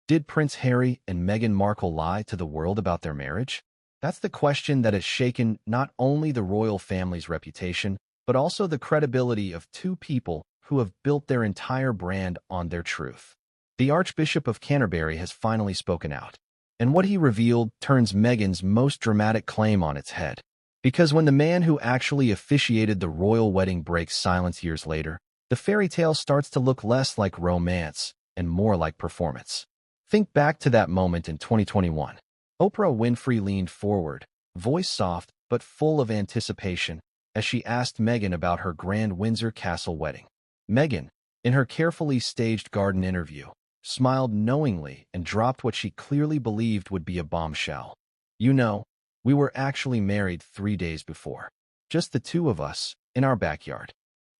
Did Prince Harry and Meghan Markle lie to the world about their marriage? That's the question that has shaken not only the royal family's reputation, but also the credibility of two people who have built their entire brand on their truth. The Archbishop of Canterbury has finally spoken out, and what he revealed turns Meghan's most dramatic claim on its head. Because when the man who actually officiated the royal wedding breaks silence years later, the fairy tale starts to look less like romance and more like performance. Think back to that moment in 2021. Oprah Winfrey leaned forward, voice soft but full of anticipation, as she asked Meghan about her grand Windsor Castle wedding. Meghan, in her carefully staged garden interview, smiled knowingly and dropped what she clearly believed would be a bombshell. "You know, we were actually married 3 days before. Just the two of us, in our backyard."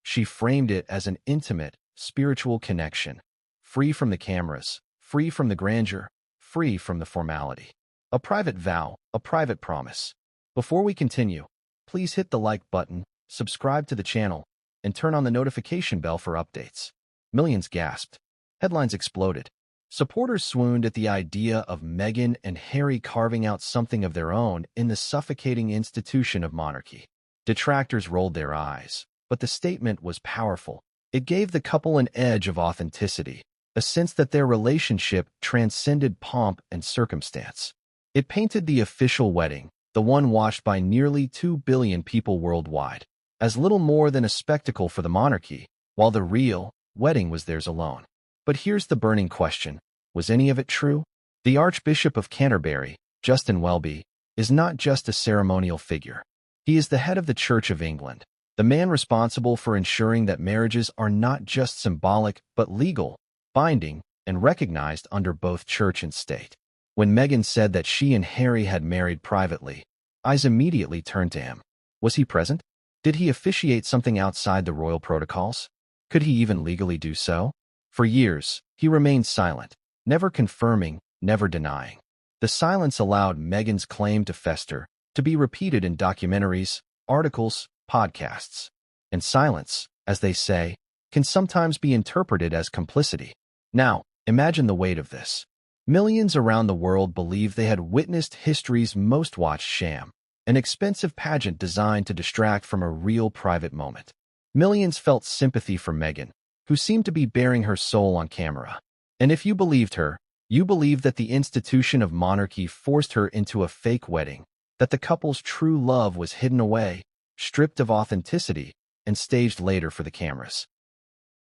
She framed it as an intimate, spiritual connection, free from the cameras, free from the grandeur, free from the formality. A private vow, a private promise. Before we continue, please hit the like button, subscribe to the channel, and turn on the notification bell for updates. Millions gasped. Headlines exploded. Supporters swooned at the idea of Meghan and Harry carving out something of their own in the suffocating institution of monarchy. Detractors rolled their eyes, but the statement was powerful. It gave the couple an edge of authenticity, a sense that their relationship transcended pomp and circumstance. It painted the official wedding, the one watched by nearly 2 billion people worldwide, as little more than a spectacle for the monarchy, while the real wedding was theirs alone. But here's the burning question. Was any of it true? The Archbishop of Canterbury, Justin Welby, is not just a ceremonial figure. He is the head of the Church of England, the man responsible for ensuring that marriages are not just symbolic but legal, binding, and recognized under both church and state. When Meghan said that she and Harry had married privately, eyes immediately turned to him. Was he present? Did he officiate something outside the royal protocols? Could he even legally do so? For years, he remained silent, never confirming, never denying. The silence allowed Meghan's claim to fester, to be repeated in documentaries, articles, podcasts. And silence, as they say, can sometimes be interpreted as complicity. Now, imagine the weight of this. Millions around the world believe they had witnessed history's most watched sham, an expensive pageant designed to distract from a real private moment. Millions felt sympathy for Meghan, who seemed to be bearing her soul on camera. And if you believed her, you believed that the institution of monarchy forced her into a fake wedding, that the couple's true love was hidden away, stripped of authenticity, and staged later for the cameras.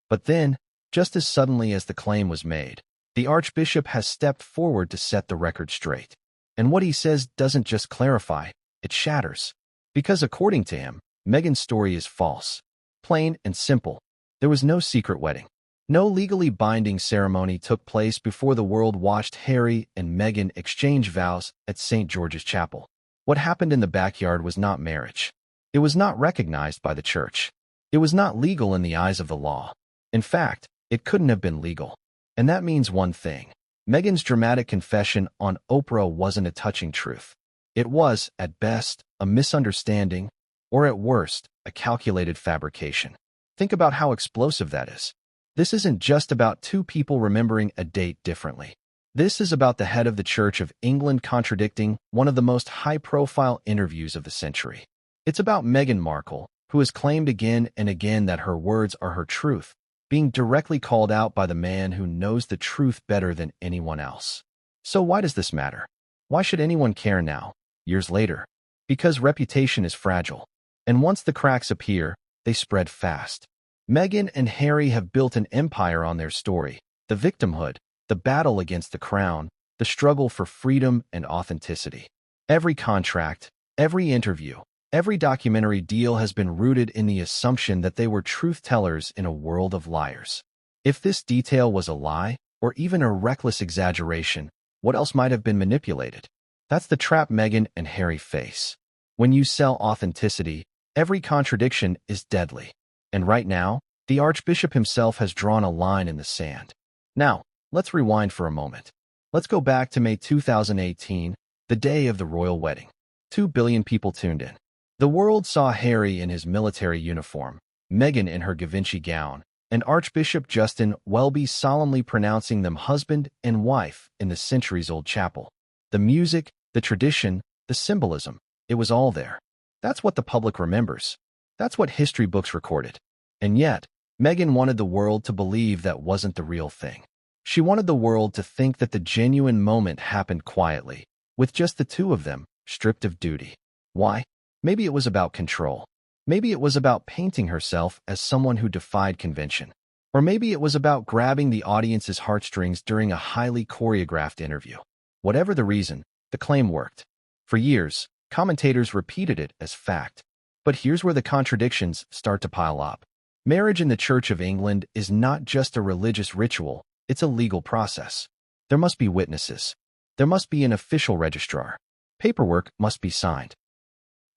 But then, just as suddenly as the claim was made, the Archbishop has stepped forward to set the record straight. And what he says doesn't just clarify, it shatters. Because according to him, Meghan's story is false. Plain and simple. There was no secret wedding. No legally binding ceremony took place before the world watched Harry and Meghan exchange vows at St. George's Chapel. What happened in the backyard was not marriage. It was not recognized by the church. It was not legal in the eyes of the law. In fact, it couldn't have been legal. And that means one thing. Meghan's dramatic confession on Oprah wasn't a touching truth. It was, at best, a misunderstanding, or at worst, a calculated fabrication. Think about how explosive that is. This isn't just about two people remembering a date differently. This is about the head of the Church of England contradicting one of the most high-profile interviews of the century. It's about Meghan Markle, who has claimed again and again that her words are her truth, being directly called out by the man who knows the truth better than anyone else. So why does this matter? Why should anyone care now, years later? Because reputation is fragile, and once the cracks appear, they spread fast. Meghan and Harry have built an empire on their story, the victimhood, the battle against the crown, the struggle for freedom and authenticity. Every contract, every interview, every documentary deal has been rooted in the assumption that they were truth-tellers in a world of liars. If this detail was a lie, or even a reckless exaggeration, what else might have been manipulated? That's the trap Meghan and Harry face. When you sell authenticity, every contradiction is deadly. And right now, the Archbishop himself has drawn a line in the sand. Now, let's rewind for a moment. Let's go back to May 2018, the day of the royal wedding. 2 billion people tuned in. The world saw Harry in his military uniform, Meghan in her Givenchy gown, and Archbishop Justin Welby solemnly pronouncing them husband and wife in the centuries-old chapel. The music, the tradition, the symbolism, it was all there. That's what the public remembers. That's what history books recorded. And yet, Meghan wanted the world to believe that wasn't the real thing. She wanted the world to think that the genuine moment happened quietly, with just the two of them, stripped of duty. Why? Maybe it was about control. Maybe it was about painting herself as someone who defied convention. Or maybe it was about grabbing the audience's heartstrings during a highly choreographed interview. Whatever the reason, the claim worked. For years, commentators repeated it as fact. But here's where the contradictions start to pile up. Marriage in the Church of England is not just a religious ritual, it's a legal process. There must be witnesses. There must be an official registrar. Paperwork must be signed.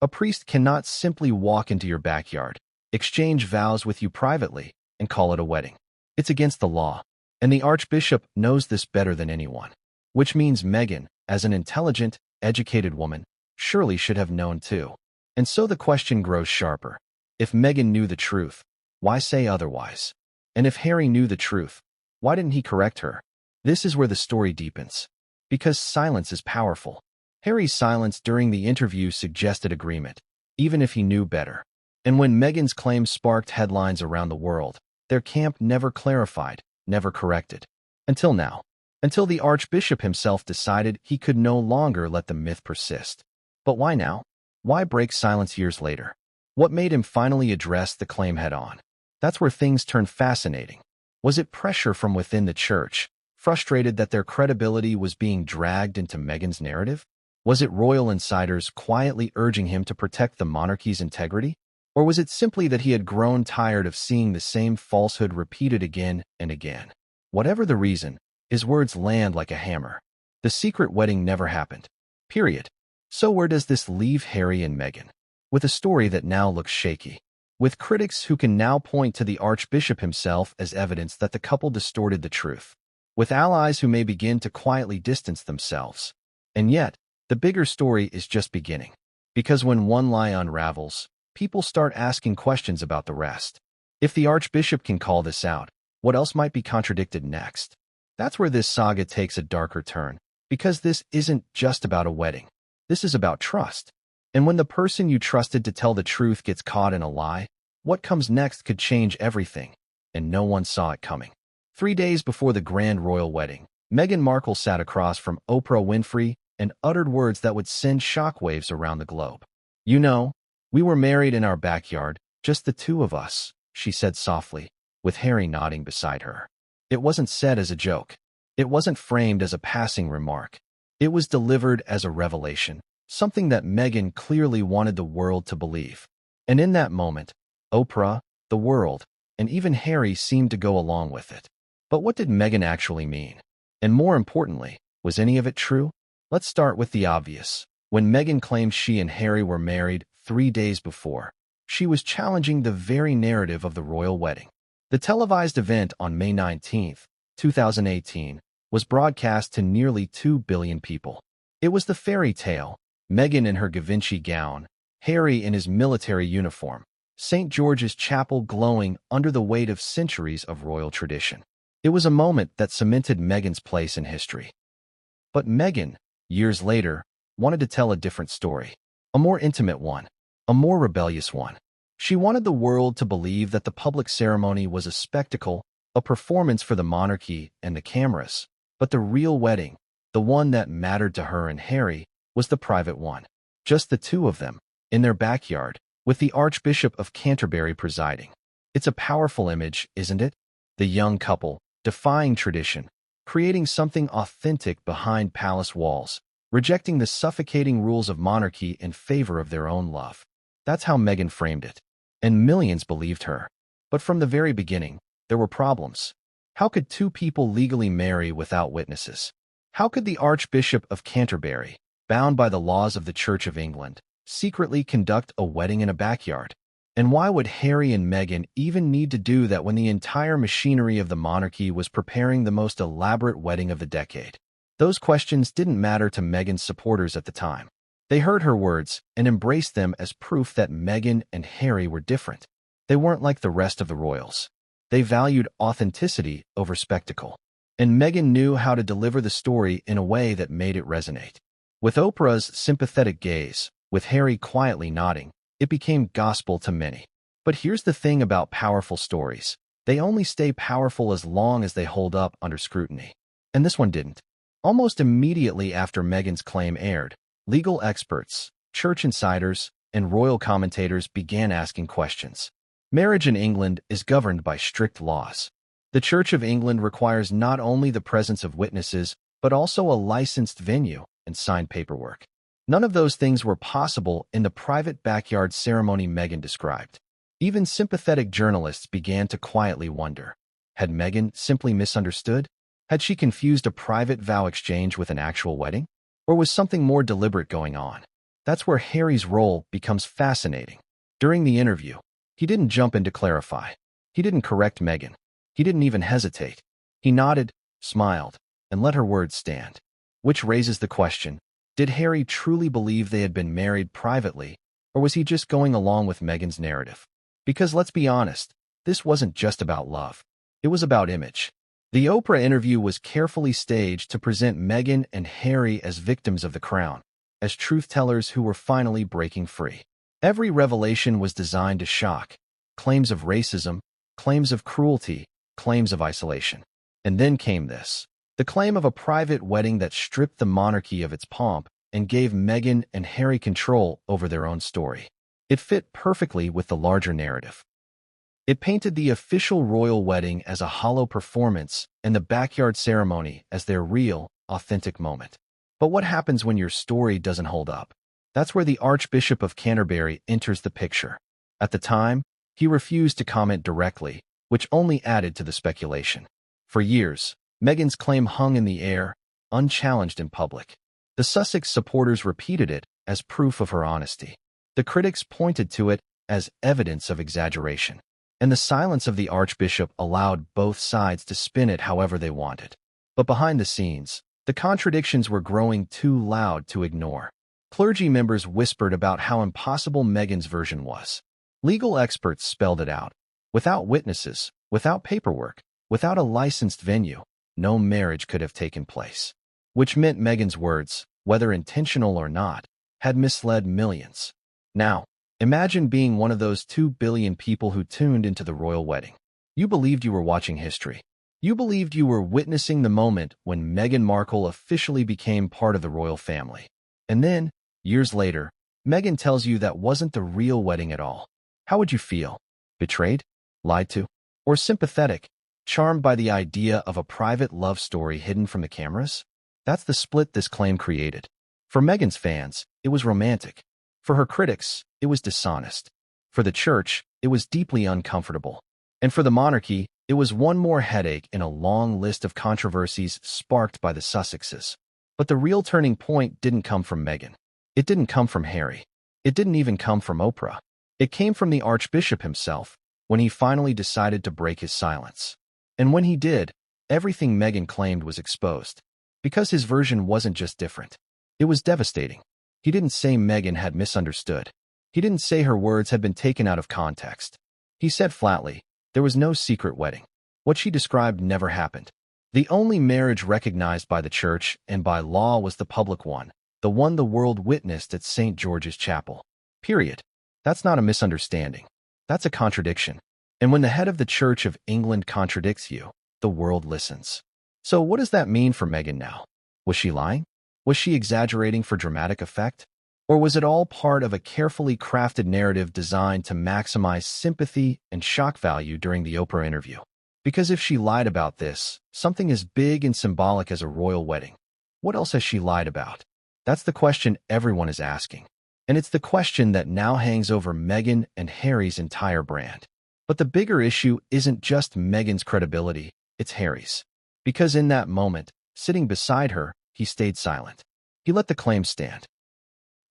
A priest cannot simply walk into your backyard, exchange vows with you privately, and call it a wedding. It's against the law, and the Archbishop knows this better than anyone. Which means Meghan, as an intelligent, educated woman, surely should have known too. And so the question grows sharper. If Meghan knew the truth, why say otherwise? And if Harry knew the truth, why didn't he correct her? This is where the story deepens. Because silence is powerful. Harry's silence during the interview suggested agreement, even if he knew better. And when Meghan's claims sparked headlines around the world, their camp never clarified, never corrected. Until now. Until the Archbishop himself decided he could no longer let the myth persist. But why now? Why break silence years later? What made him finally address the claim head-on? That's where things turn fascinating. Was it pressure from within the church, frustrated that their credibility was being dragged into Meghan's narrative? Was it royal insiders quietly urging him to protect the monarchy's integrity? Or was it simply that he had grown tired of seeing the same falsehood repeated again and again? Whatever the reason, his words land like a hammer. The secret wedding never happened. Period. So where does this leave Harry and Meghan? With a story that now looks shaky. With critics who can now point to the Archbishop himself as evidence that the couple distorted the truth. With allies who may begin to quietly distance themselves. And yet, the bigger story is just beginning. Because when one lie unravels, people start asking questions about the rest. If the Archbishop can call this out, what else might be contradicted next? That's where this saga takes a darker turn. Because this isn't just about a wedding. This is about trust. And when the person you trusted to tell the truth gets caught in a lie, what comes next could change everything. And no one saw it coming. 3 days before the grand royal wedding, Meghan Markle sat across from Oprah Winfrey and uttered words that would send shockwaves around the globe. "You know, we were married in our backyard, just the two of us," she said softly, with Harry nodding beside her. It wasn't said as a joke. It wasn't framed as a passing remark. It was delivered as a revelation, something that Meghan clearly wanted the world to believe. And in that moment, Oprah, the world, and even Harry seemed to go along with it. But what did Meghan actually mean? And more importantly, was any of it true? Let's start with the obvious. When Meghan claimed she and Harry were married 3 days before, she was challenging the very narrative of the royal wedding. The televised event on May 19, 2018, was broadcast to nearly 2 billion people. It was the fairy tale, Meghan in her Givenchy gown, Harry in his military uniform, St. George's Chapel glowing under the weight of centuries of royal tradition. It was a moment that cemented Meghan's place in history. But Meghan, years later, wanted to tell a different story, a more intimate one, a more rebellious one. She wanted the world to believe that the public ceremony was a spectacle, a performance for the monarchy and the cameras. But the real wedding, the one that mattered to her and Harry, was the private one. Just the two of them, in their backyard, with the Archbishop of Canterbury presiding. It's a powerful image, isn't it? The young couple, defying tradition, creating something authentic behind palace walls, rejecting the suffocating rules of monarchy in favor of their own love. That's how Meghan framed it. And millions believed her. But from the very beginning, there were problems. How could two people legally marry without witnesses? How could the Archbishop of Canterbury, bound by the laws of the Church of England, secretly conduct a wedding in a backyard? And why would Harry and Meghan even need to do that when the entire machinery of the monarchy was preparing the most elaborate wedding of the decade? Those questions didn't matter to Meghan's supporters at the time. They heard her words and embraced them as proof that Meghan and Harry were different. They weren't like the rest of the royals. They valued authenticity over spectacle. And Meghan knew how to deliver the story in a way that made it resonate. With Oprah's sympathetic gaze, with Harry quietly nodding, it became gospel to many. But here's the thing about powerful stories. They only stay powerful as long as they hold up under scrutiny. And this one didn't. Almost immediately after Meghan's claim aired, legal experts, church insiders, and royal commentators began asking questions. Marriage in England is governed by strict laws. The Church of England requires not only the presence of witnesses, but also a licensed venue and signed paperwork. None of those things were possible in the private backyard ceremony Meghan described. Even sympathetic journalists began to quietly wonder, had Meghan simply misunderstood? Had she confused a private vow exchange with an actual wedding? Or was something more deliberate going on? That's where Harry's role becomes fascinating. During the interview, he didn't jump in to clarify. He didn't correct Meghan. He didn't even hesitate. He nodded, smiled, and let her words stand. Which raises the question, did Harry truly believe they had been married privately, or was he just going along with Meghan's narrative? Because let's be honest, this wasn't just about love. It was about image. The Oprah interview was carefully staged to present Meghan and Harry as victims of the crown, as truth-tellers who were finally breaking free. Every revelation was designed to shock. Claims of racism, claims of cruelty, claims of isolation. And then came this. The claim of a private wedding that stripped the monarchy of its pomp and gave Meghan and Harry control over their own story. It fit perfectly with the larger narrative. It painted the official royal wedding as a hollow performance and the backyard ceremony as their real, authentic moment. But what happens when your story doesn't hold up? That's where the Archbishop of Canterbury enters the picture. At the time, he refused to comment directly, which only added to the speculation. For years, Meghan's claim hung in the air, unchallenged in public. The Sussex supporters repeated it as proof of her honesty. The critics pointed to it as evidence of exaggeration. And the silence of the Archbishop allowed both sides to spin it however they wanted. But behind the scenes, the contradictions were growing too loud to ignore. Clergy members whispered about how impossible Meghan's version was. Legal experts spelled it out. Without witnesses, without paperwork, without a licensed venue, no marriage could have taken place. Which meant Meghan's words, whether intentional or not, had misled millions. Now, imagine being one of those 2 billion people who tuned into the royal wedding. You believed you were watching history. You believed you were witnessing the moment when Meghan Markle officially became part of the royal family. And then, years later, Meghan tells you that wasn't the real wedding at all. How would you feel? Betrayed? Lied to? Or sympathetic? Charmed by the idea of a private love story hidden from the cameras? That's the split this claim created. For Meghan's fans, it was romantic. For her critics, it was dishonest. For the church, it was deeply uncomfortable. And for the monarchy, it was one more headache in a long list of controversies sparked by the Sussexes. But the real turning point didn't come from Meghan. It didn't come from Harry. It didn't even come from Oprah. It came from the Archbishop himself, when he finally decided to break his silence. And when he did, everything Meghan claimed was exposed. Because his version wasn't just different. It was devastating. He didn't say Meghan had misunderstood. He didn't say her words had been taken out of context. He said flatly, there was no secret wedding. What she described never happened. The only marriage recognized by the church and by law was the public one, the one the world witnessed at St. George's Chapel. Period. That's not a misunderstanding. That's a contradiction. And when the head of the Church of England contradicts you, the world listens. So what does that mean for Meghan now? Was she lying? Was she exaggerating for dramatic effect? Or was it all part of a carefully crafted narrative designed to maximize sympathy and shock value during the Oprah interview? Because if she lied about this, something as big and symbolic as a royal wedding, what else has she lied about? That's the question everyone is asking. And it's the question that now hangs over Meghan and Harry's entire brand. But the bigger issue isn't just Meghan's credibility, it's Harry's. Because in that moment, sitting beside her, he stayed silent. He let the claim stand.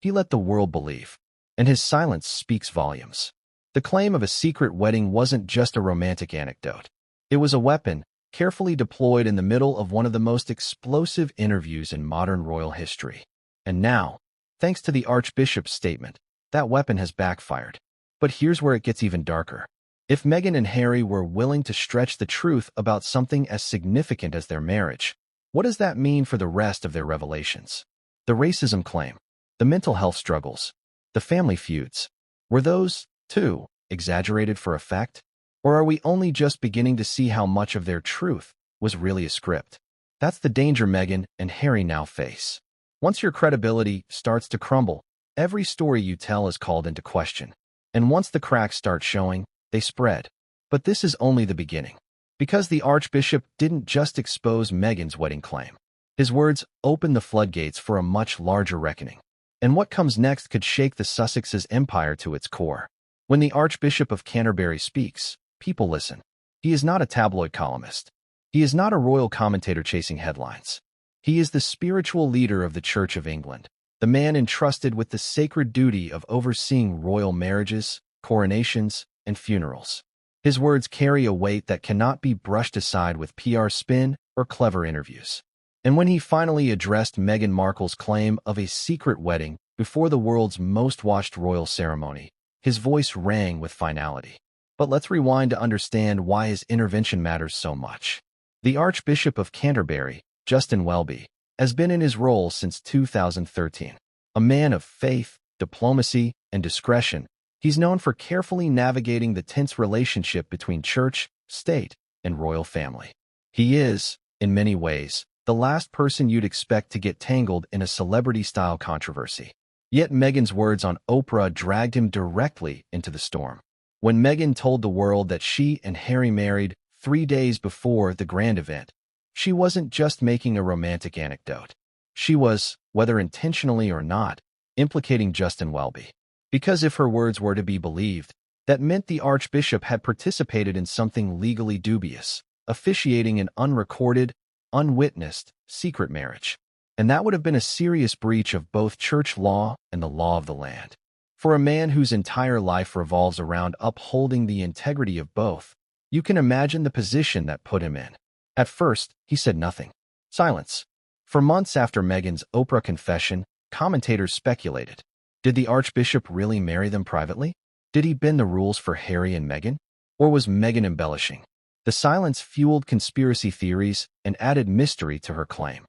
He let the world believe. And his silence speaks volumes. The claim of a secret wedding wasn't just a romantic anecdote. It was a weapon, carefully deployed in the middle of one of the most explosive interviews in modern royal history. And now, thanks to the Archbishop's statement, that weapon has backfired. But here's where it gets even darker. If Meghan and Harry were willing to stretch the truth about something as significant as their marriage, what does that mean for the rest of their revelations? The racism claim, the mental health struggles, the family feuds. Were those, too, exaggerated for effect? Or are we only just beginning to see how much of their truth was really a script? That's the danger Meghan and Harry now face. Once your credibility starts to crumble, every story you tell is called into question. And once the cracks start showing, they spread. But this is only the beginning. Because the Archbishop didn't just expose Meghan's wedding claim. His words opened the floodgates for a much larger reckoning. And what comes next could shake the Sussexes' empire to its core. When the Archbishop of Canterbury speaks, people listen. He is not a tabloid columnist. He is not a royal commentator chasing headlines. He is the spiritual leader of the Church of England, the man entrusted with the sacred duty of overseeing royal marriages, coronations, and funerals. His words carry a weight that cannot be brushed aside with PR spin or clever interviews. And when he finally addressed Meghan Markle's claim of a secret wedding before the world's most watched royal ceremony, his voice rang with finality. But let's rewind to understand why his intervention matters so much. The Archbishop of Canterbury, Justin Welby, has been in his role since 2013. A man of faith, diplomacy, and discretion, he's known for carefully navigating the tense relationship between church, state, and royal family. He is, in many ways, the last person you'd expect to get tangled in a celebrity-style controversy. Yet Meghan's words on Oprah dragged him directly into the storm. When Meghan told the world that she and Harry married 3 days before the grand event, she wasn't just making a romantic anecdote. She was, whether intentionally or not, implicating Justin Welby. Because if her words were to be believed, that meant the Archbishop had participated in something legally dubious, officiating an unrecorded, unwitnessed, secret marriage. And that would have been a serious breach of both church law and the law of the land. For a man whose entire life revolves around upholding the integrity of both, you can imagine the position that put him in. At first, he said nothing. Silence. For months after Meghan's Oprah confession, commentators speculated. Did the Archbishop really marry them privately? Did he bend the rules for Harry and Meghan? Or was Meghan embellishing? The silence fueled conspiracy theories and added mystery to her claim.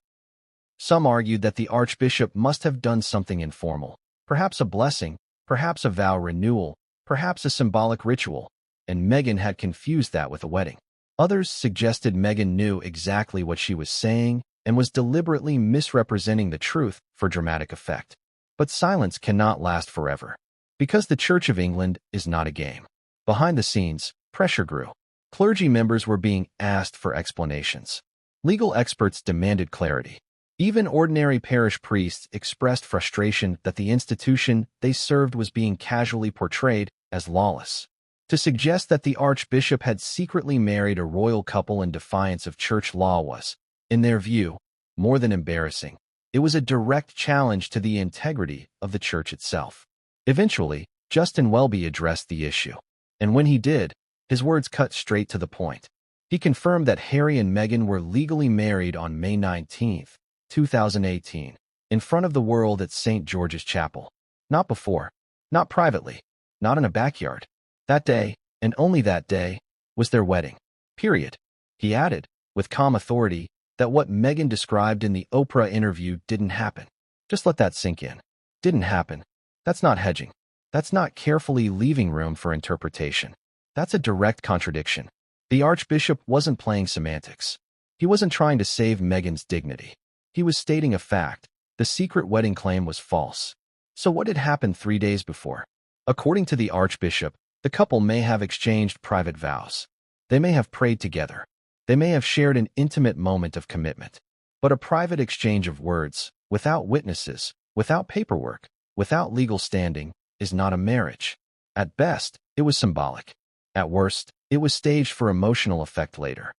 Some argued that the Archbishop must have done something informal, perhaps a blessing, perhaps a vow renewal, perhaps a symbolic ritual, and Meghan had confused that with a wedding. Others suggested Meghan knew exactly what she was saying and was deliberately misrepresenting the truth for dramatic effect. But silence cannot last forever. Because the Church of England is not a game. Behind the scenes, pressure grew. Clergy members were being asked for explanations. Legal experts demanded clarity. Even ordinary parish priests expressed frustration that the institution they served was being casually portrayed as lawless. To suggest that the Archbishop had secretly married a royal couple in defiance of church law was, in their view, more than embarrassing. It was a direct challenge to the integrity of the church itself. Eventually, Justin Welby addressed the issue. And when he did, his words cut straight to the point. He confirmed that Harry and Meghan were legally married on May 19, 2018, in front of the world at St. George's Chapel. Not before, not privately, not in a backyard. That day, and only that day, was their wedding. Period. He added, with calm authority, that what Meghan described in the Oprah interview didn't happen. Just let that sink in. Didn't happen. That's not hedging. That's not carefully leaving room for interpretation. That's a direct contradiction. The Archbishop wasn't playing semantics. He wasn't trying to save Meghan's dignity. He was stating a fact. The secret wedding claim was false. So what had happened 3 days before? According to the Archbishop, the couple may have exchanged private vows. They may have prayed together. They may have shared an intimate moment of commitment. But a private exchange of words, without witnesses, without paperwork, without legal standing, is not a marriage. At best, it was symbolic. At worst, it was staged for emotional effect later.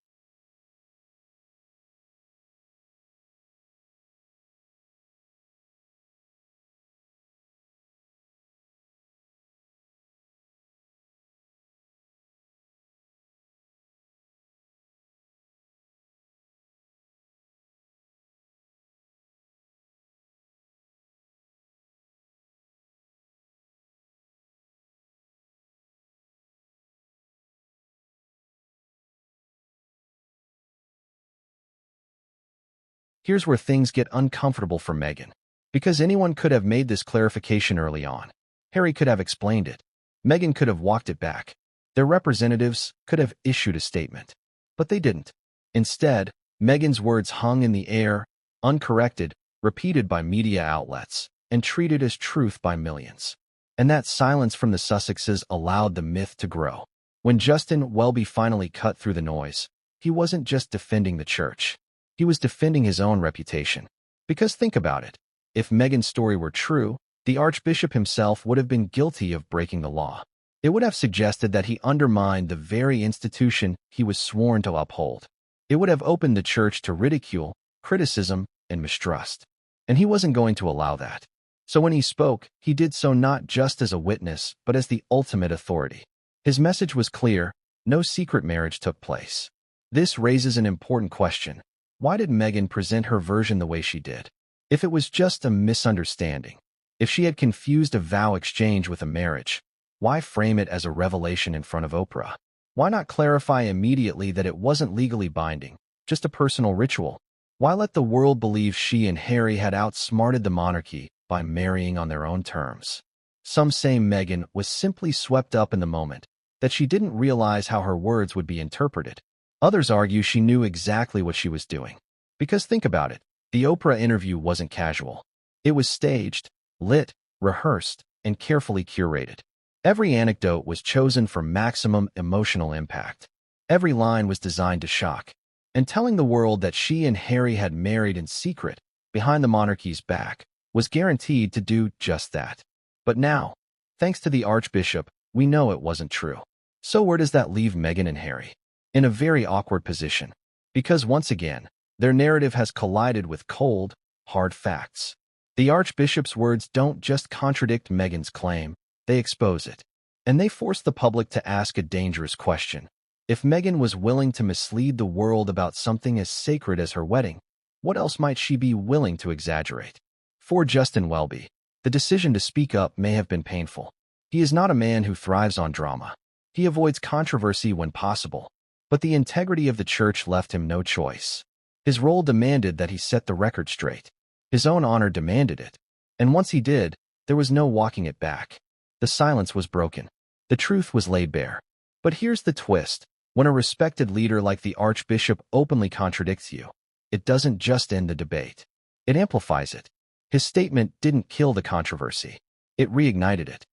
Here's where things get uncomfortable for Meghan. Because anyone could have made this clarification early on. Harry could have explained it. Meghan could have walked it back. Their representatives could have issued a statement. But they didn't. Instead, Meghan's words hung in the air, uncorrected, repeated by media outlets, and treated as truth by millions. And that silence from the Sussexes allowed the myth to grow. When Justin Welby finally cut through the noise, he wasn't just defending the church. He was defending his own reputation. Because think about it. If Meghan's story were true, the Archbishop himself would have been guilty of breaking the law. It would have suggested that he undermined the very institution he was sworn to uphold. It would have opened the church to ridicule, criticism, and mistrust. And he wasn't going to allow that. So when he spoke, he did so not just as a witness, but as the ultimate authority. His message was clear: no secret marriage took place. This raises an important question. Why did Meghan present her version the way she did? If it was just a misunderstanding, if she had confused a vow exchange with a marriage, why frame it as a revelation in front of Oprah? Why not clarify immediately that it wasn't legally binding, just a personal ritual? Why let the world believe she and Harry had outsmarted the monarchy by marrying on their own terms? Some say Meghan was simply swept up in the moment, that she didn't realize how her words would be interpreted. Others argue she knew exactly what she was doing. Because think about it, the Oprah interview wasn't casual. It was staged, lit, rehearsed, and carefully curated. Every anecdote was chosen for maximum emotional impact. Every line was designed to shock. And telling the world that she and Harry had married in secret, behind the monarchy's back, was guaranteed to do just that. But now, thanks to the Archbishop, we know it wasn't true. So where does that leave Meghan and Harry? In a very awkward position. Because once again, their narrative has collided with cold, hard facts. The Archbishop's words don't just contradict Meghan's claim, they expose it. And they force the public to ask a dangerous question. If Meghan was willing to mislead the world about something as sacred as her wedding, what else might she be willing to exaggerate? For Justin Welby, the decision to speak up may have been painful. He is not a man who thrives on drama. He avoids controversy when possible. But the integrity of the church left him no choice. His role demanded that he set the record straight. His own honor demanded it. And once he did, there was no walking it back. The silence was broken. The truth was laid bare. But here's the twist. When a respected leader like the Archbishop openly contradicts you, it doesn't just end the debate. It amplifies it. His statement didn't kill the controversy. It reignited it.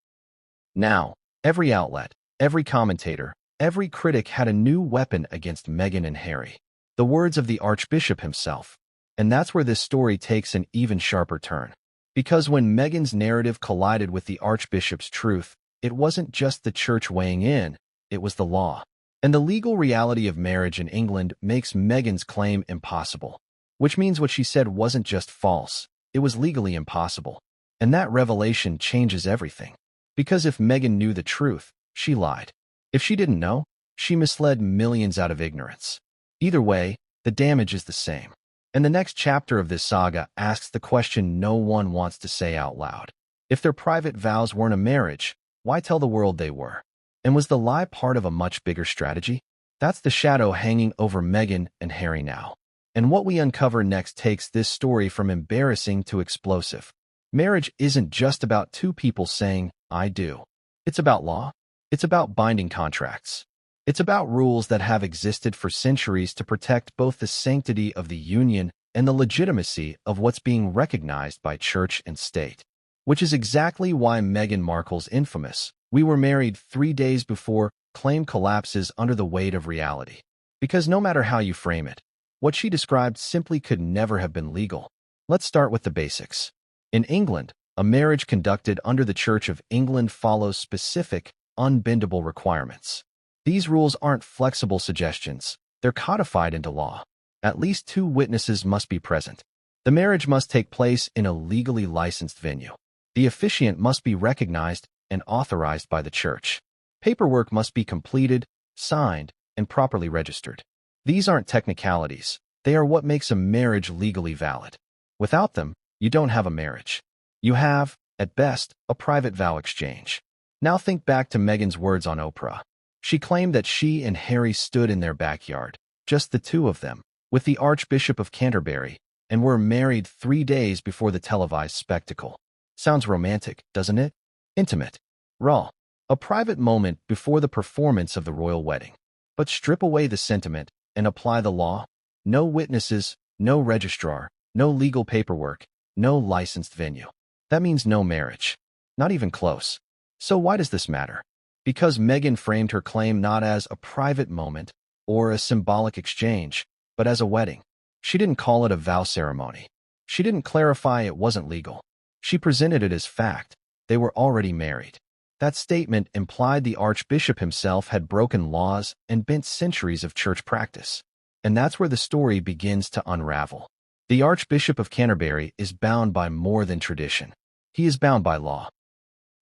Now, every outlet, every commentator, every critic had a new weapon against Meghan and Harry. The words of the Archbishop himself. And that's where this story takes an even sharper turn. Because when Meghan's narrative collided with the Archbishop's truth, it wasn't just the church weighing in, it was the law. And the legal reality of marriage in England makes Meghan's claim impossible. Which means what she said wasn't just false, it was legally impossible. And that revelation changes everything. Because if Meghan knew the truth, she lied. If she didn't know, she misled millions out of ignorance. Either way, the damage is the same. And the next chapter of this saga asks the question no one wants to say out loud. If their private vows weren't a marriage, why tell the world they were? And was the lie part of a much bigger strategy? That's the shadow hanging over Meghan and Harry now. And what we uncover next takes this story from embarrassing to explosive. Marriage isn't just about two people saying, I do. It's about law. It's about binding contracts. It's about rules that have existed for centuries to protect both the sanctity of the union and the legitimacy of what's being recognized by church and state. Which is exactly why Meghan Markle's infamous "we were married 3 days before" claim collapses under the weight of reality. Because no matter how you frame it, what she described simply could never have been legal. Let's start with the basics. In England, a marriage conducted under the Church of England follows specific, unbendable requirements. These rules aren't flexible suggestions, they're codified into law. At least 2 witnesses must be present. The marriage must take place in a legally licensed venue. The officiant must be recognized and authorized by the church. Paperwork must be completed, signed, and properly registered. These aren't technicalities, they are what makes a marriage legally valid. Without them, you don't have a marriage. You have, at best, a private vow exchange. Now think back to Meghan's words on Oprah. She claimed that she and Harry stood in their backyard, just the two of them, with the Archbishop of Canterbury, and were married 3 days before the televised spectacle. Sounds romantic, doesn't it? Intimate. Raw. A private moment before the performance of the royal wedding. But strip away the sentiment and apply the law. No witnesses, no registrar, no legal paperwork, no licensed venue. That means no marriage. Not even close. So why does this matter? Because Meghan framed her claim not as a private moment or a symbolic exchange, but as a wedding. She didn't call it a vow ceremony. She didn't clarify it wasn't legal. She presented it as fact. They were already married. That statement implied the Archbishop himself had broken laws and bent centuries of church practice. And that's where the story begins to unravel. The Archbishop of Canterbury is bound by more than tradition. He is bound by law.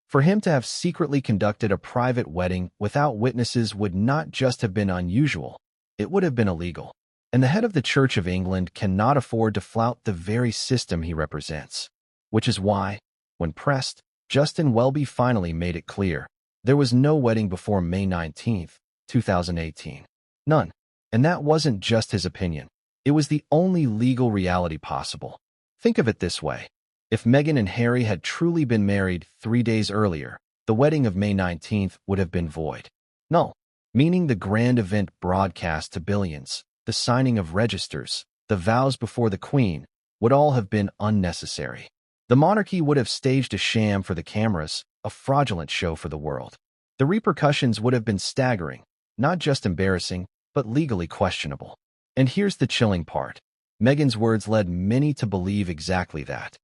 For him to have secretly conducted a private wedding without witnesses would not just have been unusual, it would have been illegal. And the head of the Church of England cannot afford to flout the very system he represents. Which is why, when pressed, Justin Welby finally made it clear. There was no wedding before May 19, 2018. None. And that wasn't just his opinion. It was the only legal reality possible. Think of it this way. If Meghan and Harry had truly been married 3 days earlier, the wedding of May 19th would have been void. Null. Meaning the grand event broadcast to billions, the signing of registers, the vows before the Queen, would all have been unnecessary. The monarchy would have staged a sham for the cameras, a fraudulent show for the world. The repercussions would have been staggering, not just embarrassing, but legally questionable. And here's the chilling part. Meghan's words led many to believe exactly that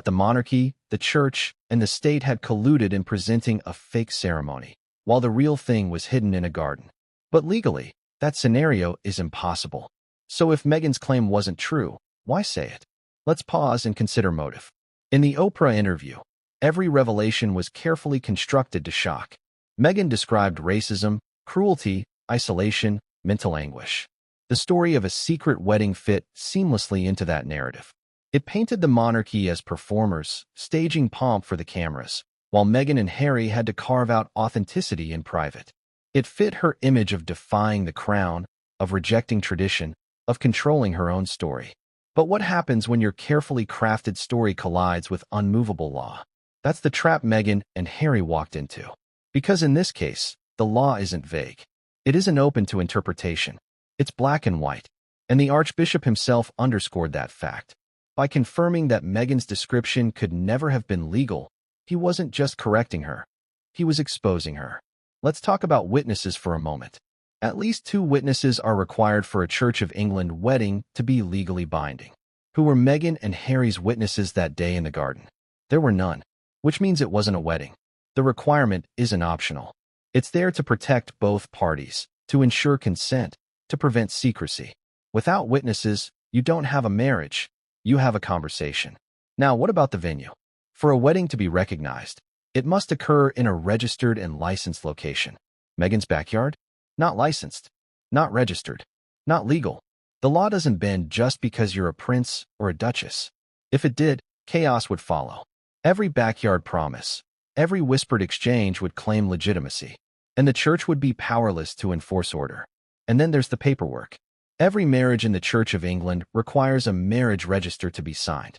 the monarchy, the church, and the state had colluded in presenting a fake ceremony, while the real thing was hidden in a garden. But legally, that scenario is impossible. So if Meghan's claim wasn't true, why say it? Let's pause and consider motive. In the Oprah interview, every revelation was carefully constructed to shock. Meghan described racism, cruelty, isolation, mental anguish. The story of a secret wedding fit seamlessly into that narrative. It painted the monarchy as performers, staging pomp for the cameras, while Meghan and Harry had to carve out authenticity in private. It fit her image of defying the crown, of rejecting tradition, of controlling her own story. But what happens when your carefully crafted story collides with unmovable law? That's the trap Meghan and Harry walked into. Because in this case, the law isn't vague. It isn't open to interpretation. It's black and white. And the Archbishop himself underscored that fact. By confirming that Meghan's description could never have been legal, he wasn't just correcting her. He was exposing her. Let's talk about witnesses for a moment. At least 2 witnesses are required for a Church of England wedding to be legally binding. Who were Meghan and Harry's witnesses that day in the garden? There were none, which means it wasn't a wedding. The requirement isn't optional. It's there to protect both parties, to ensure consent, to prevent secrecy. Without witnesses, you don't have a marriage. You have a conversation. Now, what about the venue? For a wedding to be recognized, it must occur in a registered and licensed location. Meghan's backyard? Not licensed. Not registered. Not legal. The law doesn't bend just because you're a prince or a duchess. If it did, chaos would follow. Every backyard promise, every whispered exchange would claim legitimacy, and the church would be powerless to enforce order. And then there's the paperwork. Every marriage in the Church of England requires a marriage register to be signed.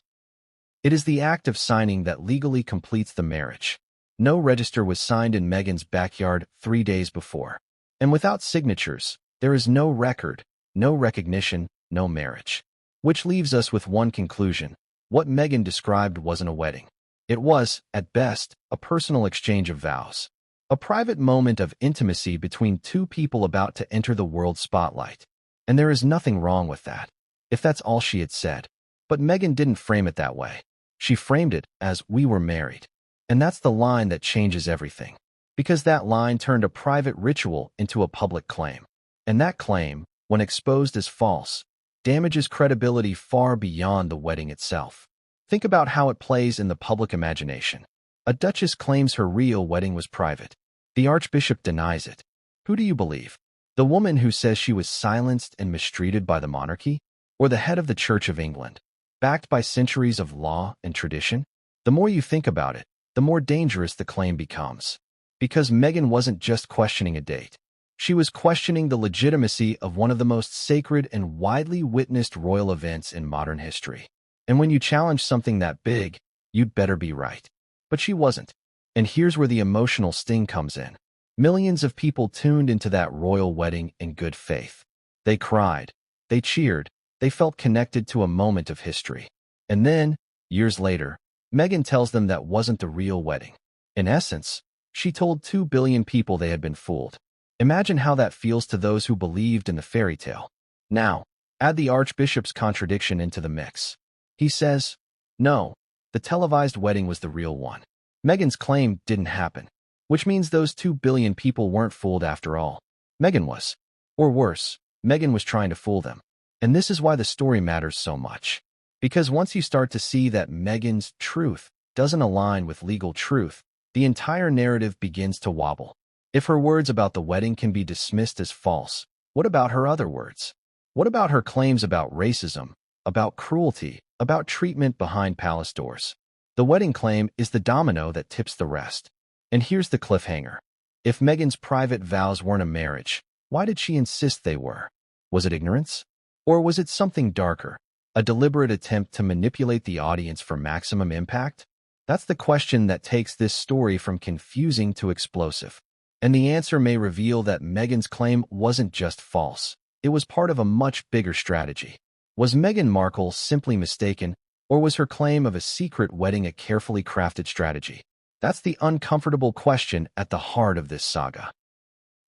It is the act of signing that legally completes the marriage. No register was signed in Meghan's backyard 3 days before. And without signatures, there is no record, no recognition, no marriage. Which leaves us with one conclusion. What Meghan described wasn't a wedding. It was, at best, a personal exchange of vows. A private moment of intimacy between 2 people about to enter the world spotlight. And there is nothing wrong with that, if that's all she had said. But Meghan didn't frame it that way. She framed it as we were married. And that's the line that changes everything. Because that line turned a private ritual into a public claim. And that claim, when exposed as false, damages credibility far beyond the wedding itself. Think about how it plays in the public imagination. A duchess claims her real wedding was private. The Archbishop denies it. Who do you believe? The woman who says she was silenced and mistreated by the monarchy? Or the head of the Church of England, backed by centuries of law and tradition? The more you think about it, the more dangerous the claim becomes. Because Meghan wasn't just questioning a date. She was questioning the legitimacy of one of the most sacred and widely witnessed royal events in modern history. And when you challenge something that big, you'd better be right. But she wasn't. And here's where the emotional sting comes in. Millions of people tuned into that royal wedding in good faith. They cried, they cheered, they felt connected to a moment of history. And then, years later, Meghan tells them that wasn't the real wedding. In essence, she told 2 billion people they had been fooled. Imagine how that feels to those who believed in the fairy tale. Now, add the Archbishop's contradiction into the mix. He says, no, the televised wedding was the real one. Meghan's claim didn't happen, which means those 2 billion people weren't fooled after all. Meghan was. Or worse, Meghan was trying to fool them. And this is why the story matters so much. Because once you start to see that Meghan's truth doesn't align with legal truth, the entire narrative begins to wobble. If her words about the wedding can be dismissed as false, what about her other words? What about her claims about racism, about cruelty, about treatment behind palace doors? The wedding claim is the domino that tips the rest. And here's the cliffhanger. If Meghan's private vows weren't a marriage, why did she insist they were? Was it ignorance? Or was it something darker, a deliberate attempt to manipulate the audience for maximum impact? That's the question that takes this story from confusing to explosive. And the answer may reveal that Meghan's claim wasn't just false. It was part of a much bigger strategy. Was Meghan Markle simply mistaken, or was her claim of a secret wedding a carefully crafted strategy? That's the uncomfortable question at the heart of this saga.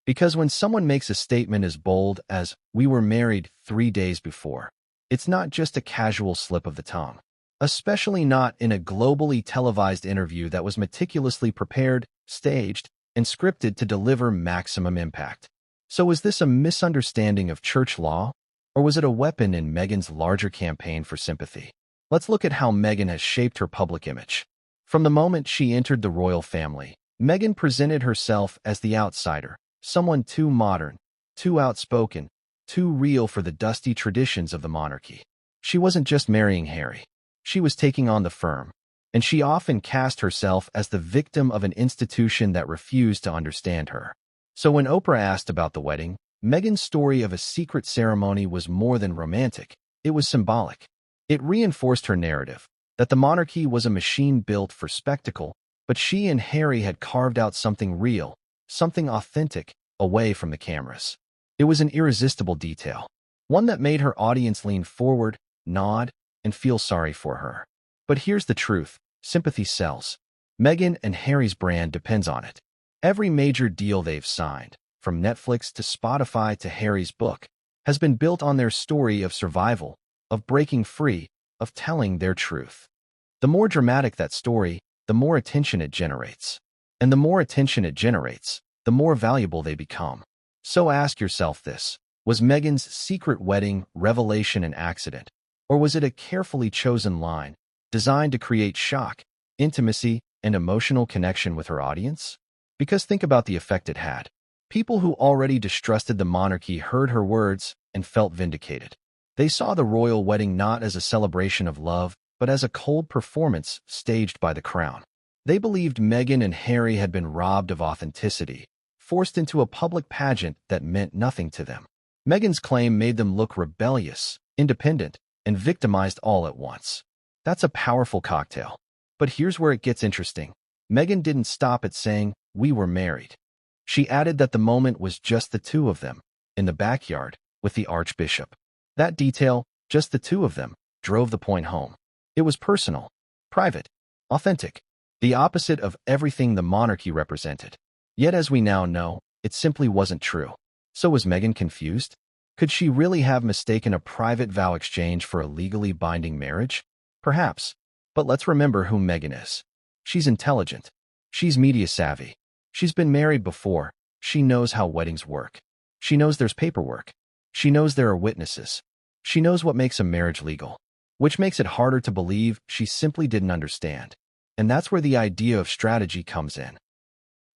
Because when someone makes a statement as bold as, "We were married 3 days before," it's not just a casual slip of the tongue. Especially not in a globally televised interview that was meticulously prepared, staged, and scripted to deliver maximum impact. So was this a misunderstanding of church law, or was it a weapon in Meghan's larger campaign for sympathy? Let's look at how Meghan has shaped her public image. From the moment she entered the royal family, Meghan presented herself as the outsider, someone too modern, too outspoken, too real for the dusty traditions of the monarchy. She wasn't just marrying Harry. She was taking on the firm, and she often cast herself as the victim of an institution that refused to understand her. So when Oprah asked about the wedding, Meghan's story of a secret ceremony was more than romantic. It was symbolic. It reinforced her narrative that the monarchy was a machine built for spectacle, but she and Harry had carved out something real, something authentic, away from the cameras. It was an irresistible detail, one that made her audience lean forward, nod, and feel sorry for her. But here's the truth. Sympathy sells. Meghan and Harry's brand depends on it. Every major deal they've signed, from Netflix to Spotify to Harry's book, has been built on their story of survival, of breaking free, of telling their truth. The more dramatic that story, the more attention it generates. And the more attention it generates, the more valuable they become. So ask yourself this. Was Meghan's secret wedding revelation an accident? Or was it a carefully chosen line, designed to create shock, intimacy, and emotional connection with her audience? Because think about the effect it had. People who already distrusted the monarchy heard her words and felt vindicated. They saw the royal wedding not as a celebration of love, but as a cold performance staged by the crown. They believed Meghan and Harry had been robbed of authenticity, forced into a public pageant that meant nothing to them. Meghan's claim made them look rebellious, independent, and victimized all at once. That's a powerful cocktail. But here's where it gets interesting. Meghan didn't stop at saying, "We were married." She added that the moment was just the two of them, in the backyard, with the Archbishop. That detail, just the two of them, drove the point home. It was personal, private, authentic, the opposite of everything the monarchy represented. Yet as we now know, it simply wasn't true. So was Meghan confused? Could she really have mistaken a private vow exchange for a legally binding marriage? Perhaps. But let's remember who Meghan is. She's intelligent. She's media savvy. She's been married before. She knows how weddings work. She knows there's paperwork. She knows there are witnesses. She knows what makes a marriage legal, which makes it harder to believe she simply didn't understand. And that's where the idea of strategy comes in.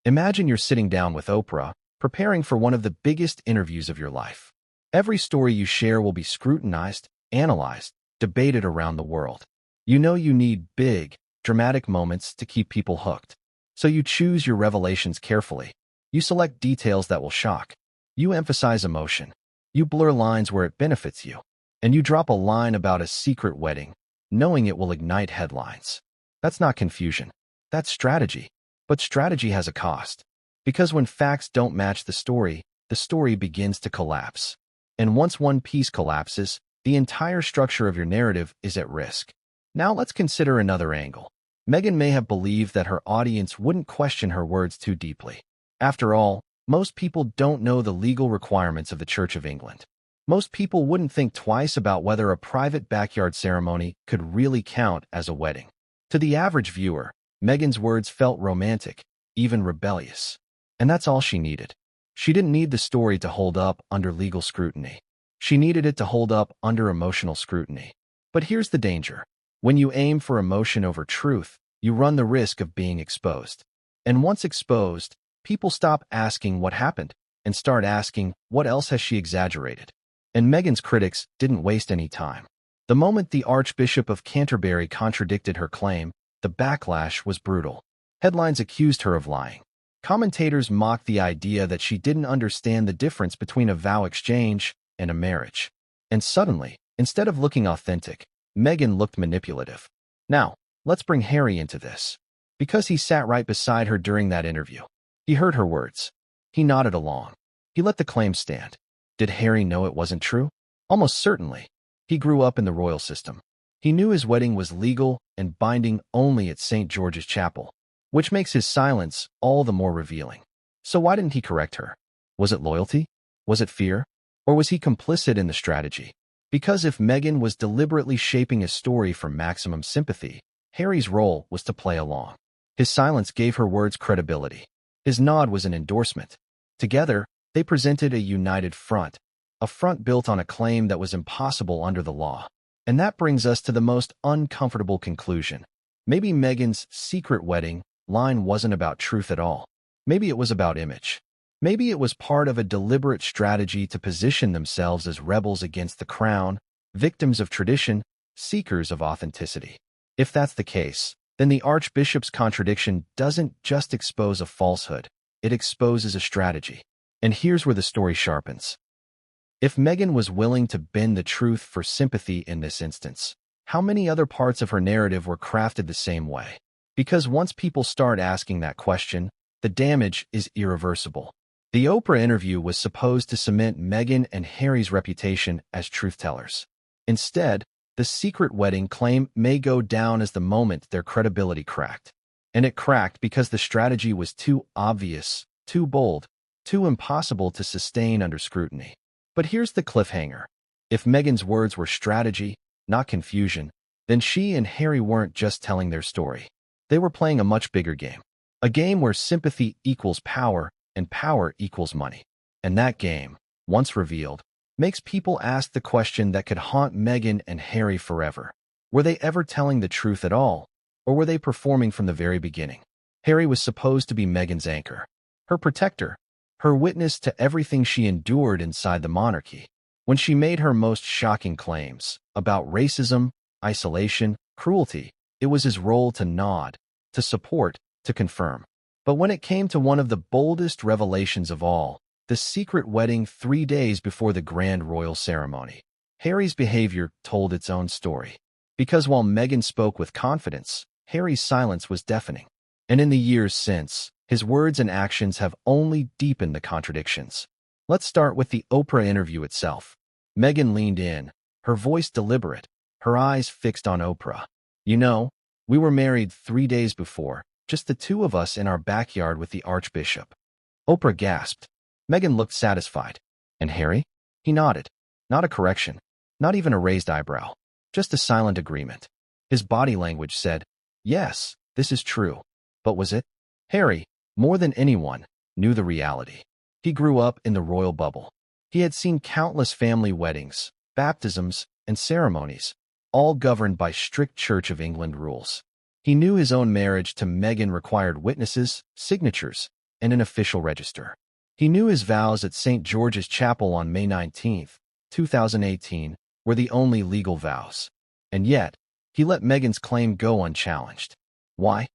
Imagine you're sitting down with Oprah, preparing for one of the biggest interviews of your life. Every story you share will be scrutinized, analyzed, debated around the world. You know you need big, dramatic moments to keep people hooked. So you choose your revelations carefully. You select details that will shock. You emphasize emotion. You blur lines where it benefits you. And you drop a line about a secret wedding, knowing it will ignite headlines. That's not confusion. That's strategy. But strategy has a cost. Because when facts don't match the story begins to collapse. And once one piece collapses, the entire structure of your narrative is at risk. Now let's consider another angle. Meghan may have believed that her audience wouldn't question her words too deeply. After all, most people don't know the legal requirements of the Church of England. Most people wouldn't think twice about whether a private backyard ceremony could really count as a wedding. To the average viewer, Meghan's words felt romantic, even rebellious. And that's all she needed. She didn't need the story to hold up under legal scrutiny. She needed it to hold up under emotional scrutiny. But here's the danger. When you aim for emotion over truth, you run the risk of being exposed. And once exposed, people stop asking what happened and start asking, what else has she exaggerated? And Meghan's critics didn't waste any time. The moment the Archbishop of Canterbury contradicted her claim, the backlash was brutal. Headlines accused her of lying. Commentators mocked the idea that she didn't understand the difference between a vow exchange and a marriage. And suddenly, instead of looking authentic, Meghan looked manipulative. Now, let's bring Harry into this. Because he sat right beside her during that interview. He heard her words. He nodded along. He let the claim stand. Did Harry know it wasn't true? Almost certainly. He grew up in the royal system. He knew his wedding was legal and binding only at St. George's Chapel, which makes his silence all the more revealing. So why didn't he correct her? Was it loyalty? Was it fear? Or was he complicit in the strategy? Because if Meghan was deliberately shaping a story for maximum sympathy, Harry's role was to play along. His silence gave her words credibility. His nod was an endorsement. Together, they presented a united front, a front built on a claim that was impossible under the law. And that brings us to the most uncomfortable conclusion. Maybe Meghan's secret wedding line wasn't about truth at all. Maybe it was about image. Maybe it was part of a deliberate strategy to position themselves as rebels against the crown, victims of tradition, seekers of authenticity. If that's the case, then the Archbishop's contradiction doesn't just expose a falsehood, it exposes a strategy. And here's where the story sharpens. If Meghan was willing to bend the truth for sympathy in this instance, how many other parts of her narrative were crafted the same way? Because once people start asking that question, the damage is irreversible. The Oprah interview was supposed to cement Meghan and Harry's reputation as truth-tellers. Instead, the secret wedding claim may go down as the moment their credibility cracked. And it cracked because the strategy was too obvious, too bold, too impossible to sustain under scrutiny. But here's the cliffhanger. If Meghan's words were strategy, not confusion, then she and Harry weren't just telling their story. They were playing a much bigger game. A game where sympathy equals power and power equals money. And that game, once revealed, makes people ask the question that could haunt Meghan and Harry forever. Were they ever telling the truth at all? Or were they performing from the very beginning? Harry was supposed to be Meghan's anchor, her protector, her witness to everything she endured inside the monarchy. When she made her most shocking claims about racism, isolation, cruelty, it was his role to nod, to support, to confirm. But when it came to one of the boldest revelations of all, the secret wedding 3 days before the grand royal ceremony, Harry's behavior told its own story. Because while Meghan spoke with confidence, Harry's silence was deafening. And in the years since, his words and actions have only deepened the contradictions. Let's start with the Oprah interview itself. Meghan leaned in, her voice deliberate, her eyes fixed on Oprah. You know, we were married 3 days before, just the two of us in our backyard with the Archbishop. Oprah gasped. Meghan looked satisfied. And Harry? He nodded. Not a correction, not even a raised eyebrow, just a silent agreement. His body language said, yes, this is true. But was it? Harry, more than anyone, knew the reality. He grew up in the royal bubble. He had seen countless family weddings, baptisms, and ceremonies, all governed by strict Church of England rules. He knew his own marriage to Meghan required witnesses, signatures, and an official register. He knew his vows at St. George's Chapel on May 19, 2018, were the only legal vows. And yet, he let Meghan's claim go unchallenged. Why?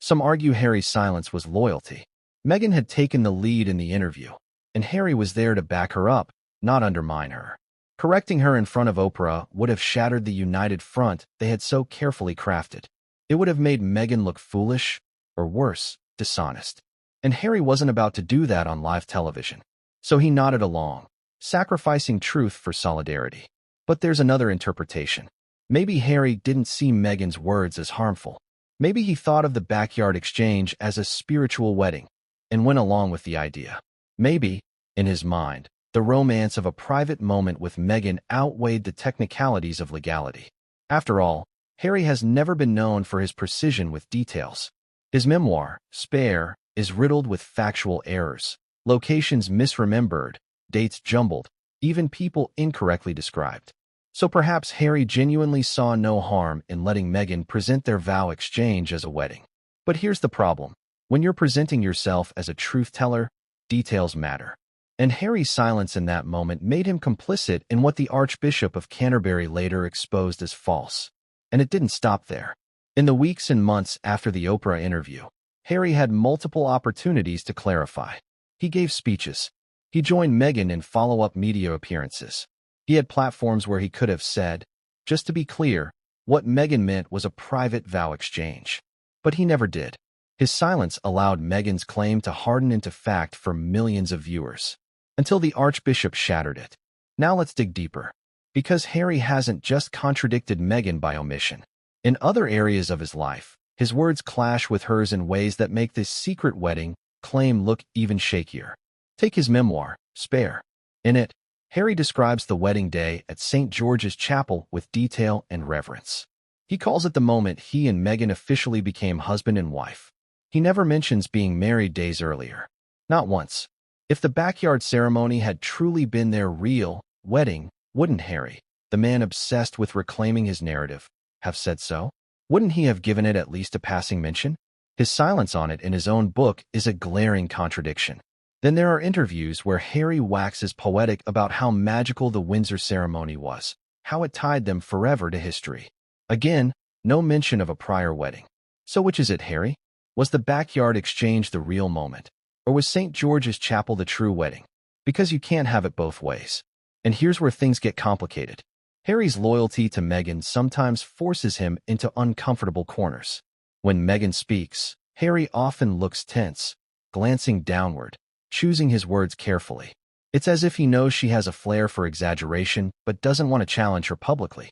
Some argue Harry's silence was loyalty. Meghan had taken the lead in the interview, and Harry was there to back her up, not undermine her. Correcting her in front of Oprah would have shattered the united front they had so carefully crafted. It would have made Meghan look foolish, or worse, dishonest. And Harry wasn't about to do that on live television. So he nodded along, sacrificing truth for solidarity. But there's another interpretation. Maybe Harry didn't see Meghan's words as harmful. Maybe he thought of the backyard exchange as a spiritual wedding, and went along with the idea. Maybe, in his mind, the romance of a private moment with Meghan outweighed the technicalities of legality. After all, Harry has never been known for his precision with details. His memoir, Spare, is riddled with factual errors, locations misremembered, dates jumbled, even people incorrectly described. So perhaps Harry genuinely saw no harm in letting Meghan present their vow exchange as a wedding. But here's the problem. When you're presenting yourself as a truth-teller, details matter. And Harry's silence in that moment made him complicit in what the Archbishop of Canterbury later exposed as false. And it didn't stop there. In the weeks and months after the Oprah interview, Harry had multiple opportunities to clarify. He gave speeches. He joined Meghan in follow-up media appearances. He had platforms where he could have said, just to be clear, what Meghan meant was a private vow exchange. But he never did. His silence allowed Meghan's claim to harden into fact for millions of viewers, until the Archbishop shattered it. Now let's dig deeper. Because Harry hasn't just contradicted Meghan by omission. In other areas of his life, his words clash with hers in ways that make this secret wedding claim look even shakier. Take his memoir, Spare. In it, Harry describes the wedding day at St. George's Chapel with detail and reverence. He calls it the moment he and Meghan officially became husband and wife. He never mentions being married days earlier. Not once. If the backyard ceremony had truly been their real wedding, wouldn't Harry, the man obsessed with reclaiming his narrative, have said so? Wouldn't he have given it at least a passing mention? His silence on it in his own book is a glaring contradiction. Then there are interviews where Harry waxes poetic about how magical the Windsor ceremony was, how it tied them forever to history. Again, no mention of a prior wedding. So which is it, Harry? Was the backyard exchange the real moment? Or was St. George's Chapel the true wedding? Because you can't have it both ways. And here's where things get complicated. Harry's loyalty to Meghan sometimes forces him into uncomfortable corners. When Meghan speaks, Harry often looks tense, glancing downward, choosing his words carefully. It's as if he knows she has a flair for exaggeration but doesn't want to challenge her publicly.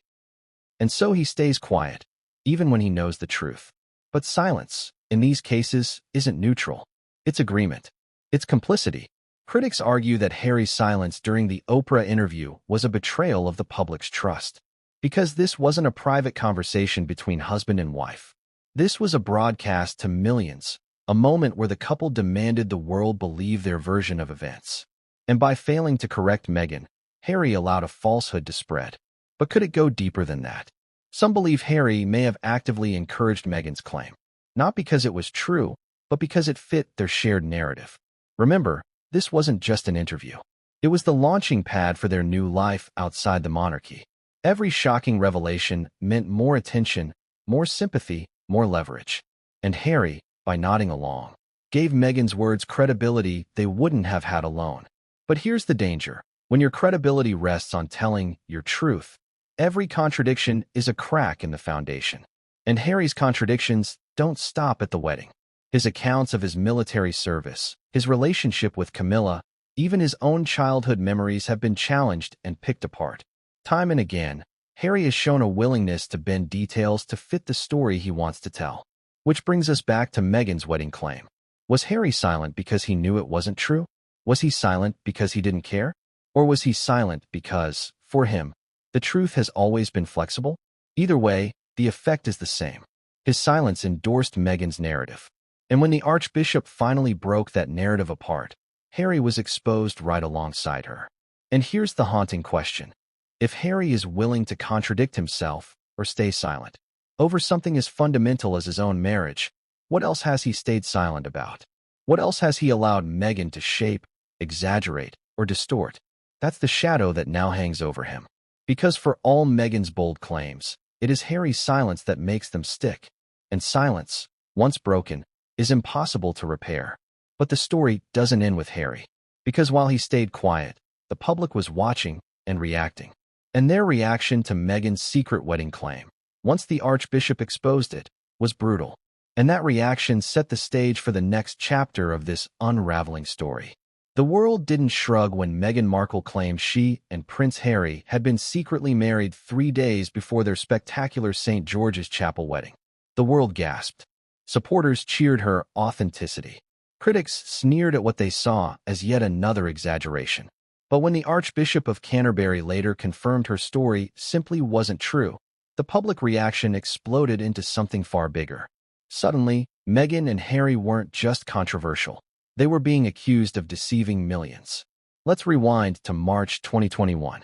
And so he stays quiet, even when he knows the truth. But silence, in these cases, isn't neutral. It's agreement. It's complicity. Critics argue that Harry's silence during the Oprah interview was a betrayal of the public's trust. Because this wasn't a private conversation between husband and wife. This was a broadcast to millions, a moment where the couple demanded the world believe their version of events. And by failing to correct Meghan, Harry allowed a falsehood to spread. But could it go deeper than that? Some believe Harry may have actively encouraged Meghan's claim, not because it was true, but because it fit their shared narrative. Remember, this wasn't just an interview. It was the launching pad for their new life outside the monarchy. Every shocking revelation meant more attention, more sympathy, more leverage. And Harry, by nodding along, gave Meghan's words credibility they wouldn't have had alone. But here's the danger. When your credibility rests on telling your truth, every contradiction is a crack in the foundation. And Harry's contradictions don't stop at the wedding. His accounts of his military service, his relationship with Camilla, even his own childhood memories have been challenged and picked apart. Time and again, Harry has shown a willingness to bend details to fit the story he wants to tell. Which brings us back to Meghan's wedding claim. Was Harry silent because he knew it wasn't true? Was he silent because he didn't care? Or was he silent because, for him, the truth has always been flexible? Either way, the effect is the same. His silence endorsed Meghan's narrative. And when the Archbishop finally broke that narrative apart, Harry was exposed right alongside her. And here's the haunting question. If Harry is willing to contradict himself or stay silent over something as fundamental as his own marriage, what else has he stayed silent about? What else has he allowed Meghan to shape, exaggerate, or distort? That's the shadow that now hangs over him. Because for all Meghan's bold claims, it is Harry's silence that makes them stick. And silence, once broken, is impossible to repair. But the story doesn't end with Harry. Because while he stayed quiet, the public was watching and reacting. And their reaction to Meghan's secret wedding claim, once the Archbishop exposed it, was brutal. And that reaction set the stage for the next chapter of this unraveling story. The world didn't shrug when Meghan Markle claimed she and Prince Harry had been secretly married 3 days before their spectacular St. George's Chapel wedding. The world gasped. Supporters cheered her authenticity. Critics sneered at what they saw as yet another exaggeration. But when the Archbishop of Canterbury later confirmed her story simply wasn't true, the public reaction exploded into something far bigger. Suddenly, Meghan and Harry weren't just controversial. They were being accused of deceiving millions. Let's rewind to March 2021.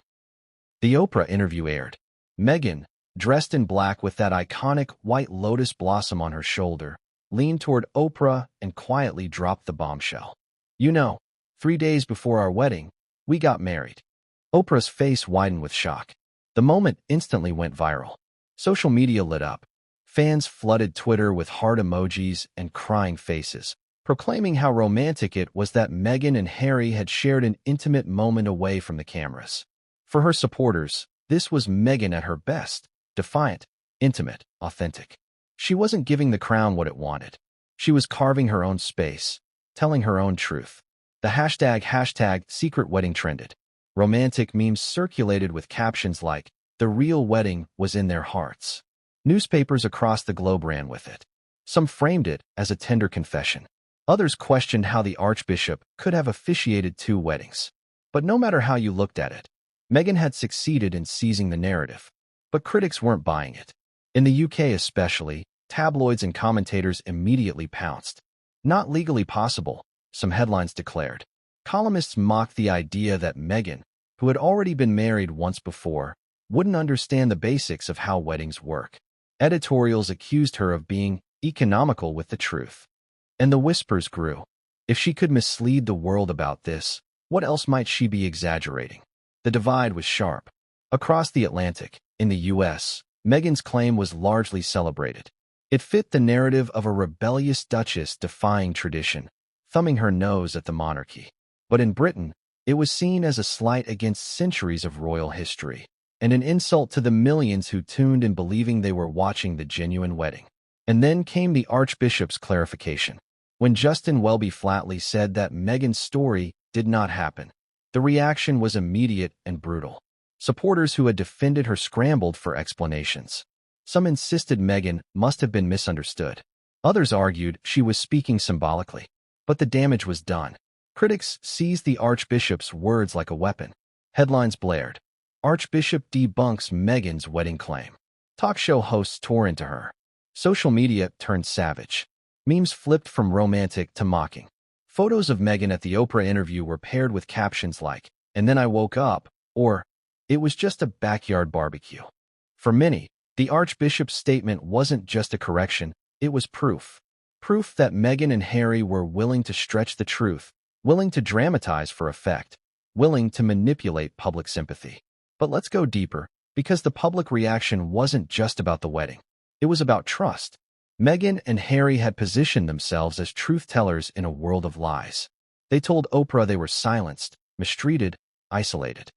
The Oprah interview aired. Meghan, dressed in black with that iconic white lotus blossom on her shoulder, leaned toward Oprah and quietly dropped the bombshell. "You know, 3 days before our wedding, we got married." Oprah's face widened with shock. The moment instantly went viral. Social media lit up. Fans flooded Twitter with heart emojis and crying faces, proclaiming how romantic it was that Meghan and Harry had shared an intimate moment away from the cameras. For her supporters, this was Meghan at her best, defiant, intimate, authentic. She wasn't giving the crown what it wanted. She was carving her own space, telling her own truth. The hashtag secret wedding trended. Romantic memes circulated with captions like, "The real wedding was in their hearts." Newspapers across the globe ran with it. Some framed it as a tender confession. Others questioned how the Archbishop could have officiated 2 weddings. But no matter how you looked at it, Meghan had succeeded in seizing the narrative. But critics weren't buying it. In the UK especially, tabloids and commentators immediately pounced. "Not legally possible," some headlines declared. Columnists mocked the idea that Meghan, who had already been married once before, wouldn't understand the basics of how weddings work. Editorials accused her of being economical with the truth. And the whispers grew. If she could mislead the world about this, what else might she be exaggerating? The divide was sharp. Across the Atlantic, in the US, Meghan's claim was largely celebrated. It fit the narrative of a rebellious duchess defying tradition, thumbing her nose at the monarchy. But in Britain, it was seen as a slight against centuries of royal history, and an insult to the millions who tuned in believing they were watching the genuine wedding. And then came the Archbishop's clarification. When Justin Welby flatly said that Meghan's story did not happen, the reaction was immediate and brutal. Supporters who had defended her scrambled for explanations. Some insisted Meghan must have been misunderstood. Others argued she was speaking symbolically. But the damage was done. Critics seized the Archbishop's words like a weapon. Headlines blared. "Archbishop debunks Meghan's wedding claim." Talk show hosts tore into her. Social media turned savage. Memes flipped from romantic to mocking. Photos of Meghan at the Oprah interview were paired with captions like, "And then I woke up," or, "It was just a backyard barbecue." For many, the Archbishop's statement wasn't just a correction, it was proof. Proof that Meghan and Harry were willing to stretch the truth, willing to dramatize for effect, willing to manipulate public sympathy. But let's go deeper, because the public reaction wasn't just about the wedding. It was about trust. Meghan and Harry had positioned themselves as truth-tellers in a world of lies. They told Oprah they were silenced, mistreated, isolated.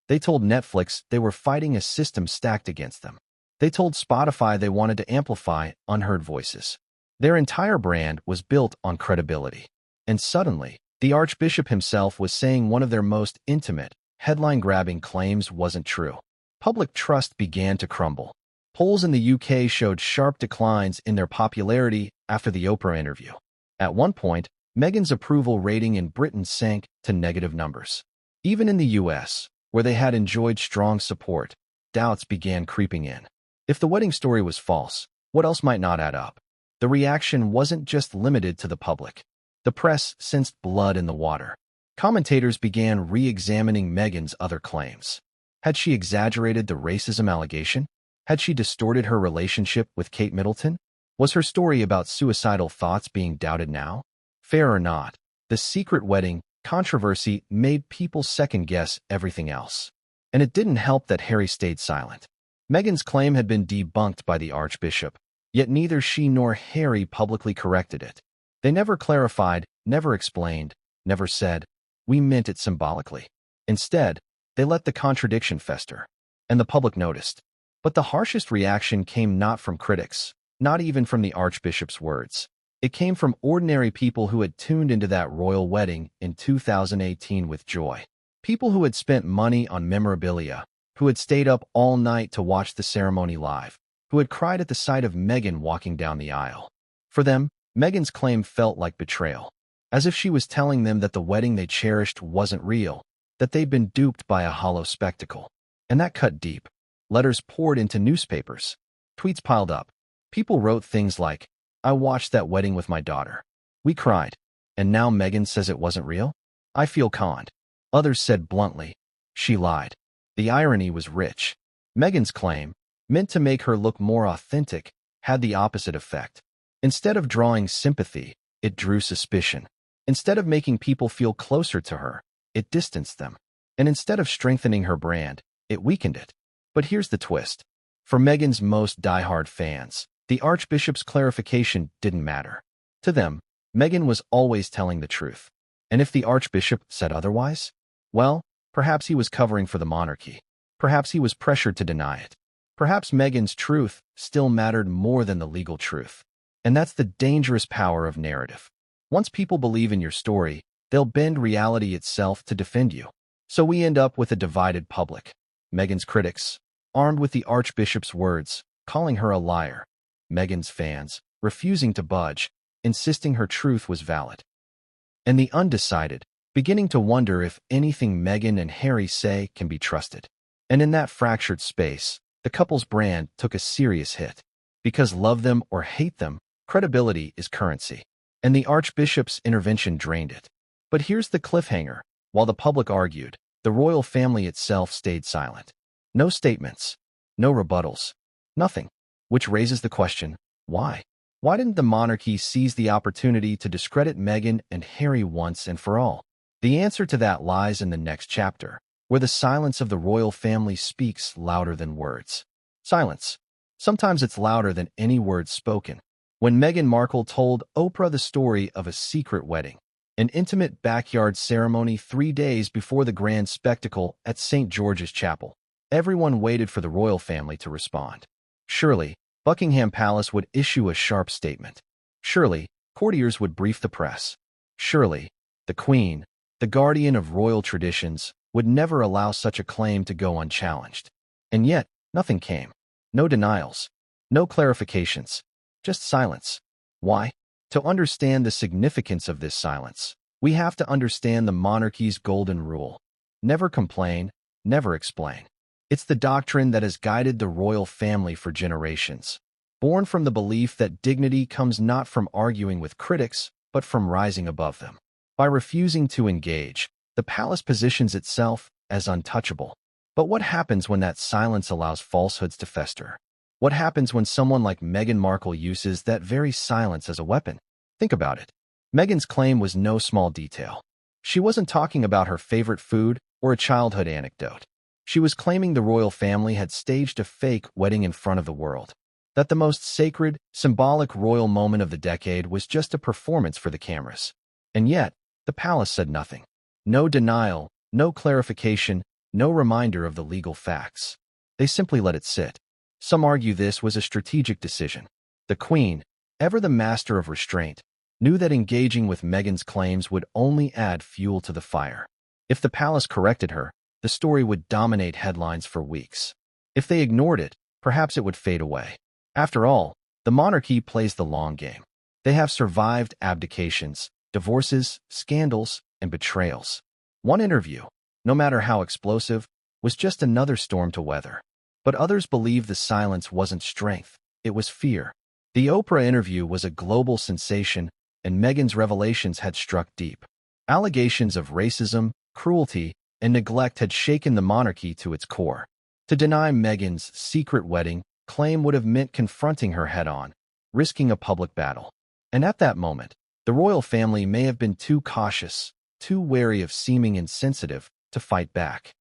They told Netflix they were fighting a system stacked against them. They told Spotify they wanted to amplify unheard voices. Their entire brand was built on credibility. And suddenly, the Archbishop himself was saying one of their most intimate, headline-grabbing claims wasn't true. Public trust began to crumble. Polls in the UK showed sharp declines in their popularity after the Oprah interview. At one point, Meghan's approval rating in Britain sank to negative numbers. Even in the US, where they had enjoyed strong support, doubts began creeping in. If the wedding story was false, what else might not add up? The reaction wasn't just limited to the public. The press sensed blood in the water. Commentators began re-examining Meghan's other claims. Had she exaggerated the racism allegation? Had she distorted her relationship with Kate Middleton? Was her story about suicidal thoughts being doubted now? Fair or not, the secret wedding controversy made people second-guess everything else. And it didn't help that Harry stayed silent. Meghan's claim had been debunked by the Archbishop, Yet neither she nor Harry publicly corrected it. They never clarified, never explained, never said, "We meant it symbolically." Instead, they let the contradiction fester. And the public noticed. But the harshest reaction came not from critics, not even from the Archbishop's words. It came from ordinary people who had tuned into that royal wedding in 2018 with joy. People who had spent money on memorabilia, who had stayed up all night to watch the ceremony live, who had cried at the sight of Meghan walking down the aisle. For them, Meghan's claim felt like betrayal, as if she was telling them that the wedding they cherished wasn't real, that they'd been duped by a hollow spectacle. And that cut deep. Letters poured into newspapers. Tweets piled up. People wrote things like, "I watched that wedding with my daughter. We cried. And now Meghan says it wasn't real? I feel conned." Others said bluntly, "She lied." The irony was rich. Meghan's claim, meant to make her look more authentic, had the opposite effect. Instead of drawing sympathy, it drew suspicion. Instead of making people feel closer to her, it distanced them. And instead of strengthening her brand, it weakened it. But here's the twist. For Meghan's most diehard fans, the Archbishop's clarification didn't matter. To them, Meghan was always telling the truth. And if the Archbishop said otherwise, well, perhaps he was covering for the monarchy. Perhaps he was pressured to deny it. Perhaps Meghan's truth still mattered more than the legal truth. And that's the dangerous power of narrative. Once people believe in your story, they'll bend reality itself to defend you. So we end up with a divided public. Meghan's critics, armed with the Archbishop's words, calling her a liar. Meghan's fans, refusing to budge, insisting her truth was valid. And the undecided, beginning to wonder if anything Meghan and Harry say can be trusted. And in that fractured space, the couple's brand took a serious hit. Because love them or hate them, credibility is currency. And the Archbishop's intervention drained it. But here's the cliffhanger. While the public argued, the royal family itself stayed silent. No statements, no rebuttals, nothing. Which raises the question, why? Why didn't the monarchy seize the opportunity to discredit Meghan and Harry once and for all? The answer to that lies in the next chapter, where the silence of the royal family speaks louder than words. Silence. Sometimes it's louder than any words spoken. When Meghan Markle told Oprah the story of a secret wedding, an intimate backyard ceremony 3 days before the grand spectacle at St. George's Chapel, everyone waited for the royal family to respond. Surely, Buckingham Palace would issue a sharp statement. Surely, courtiers would brief the press. Surely, the Queen, the guardian of royal traditions, would never allow such a claim to go unchallenged. And yet, nothing came. No denials. No clarifications. Just silence. Why? To understand the significance of this silence, we have to understand the monarchy's golden rule. Never complain, never explain. It's the doctrine that has guided the royal family for generations, born from the belief that dignity comes not from arguing with critics, but from rising above them. By refusing to engage, the palace positions itself as untouchable. But what happens when that silence allows falsehoods to fester? What happens when someone like Meghan Markle uses that very silence as a weapon? Think about it. Meghan's claim was no small detail. She wasn't talking about her favorite food or a childhood anecdote. She was claiming the royal family had staged a fake wedding in front of the world. That the most sacred, symbolic royal moment of the decade was just a performance for the cameras. And yet, the palace said nothing. No denial, no clarification, no reminder of the legal facts. They simply let it sit. Some argue this was a strategic decision. The Queen, ever the master of restraint, knew that engaging with Meghan's claims would only add fuel to the fire. If the palace corrected her, the story would dominate headlines for weeks. If they ignored it, perhaps it would fade away. After all, the monarchy plays the long game. They have survived abdications, divorces, scandals, and betrayals. One interview, no matter how explosive, was just another storm to weather. But others believe the silence wasn't strength, it was fear. The Oprah interview was a global sensation, and Meghan's revelations had struck deep. Allegations of racism, cruelty, and neglect had shaken the monarchy to its core. To deny Meghan's secret wedding claim would have meant confronting her head-on, risking a public battle. And at that moment, the royal family may have been too cautious, too wary of seeming insensitive, to fight back.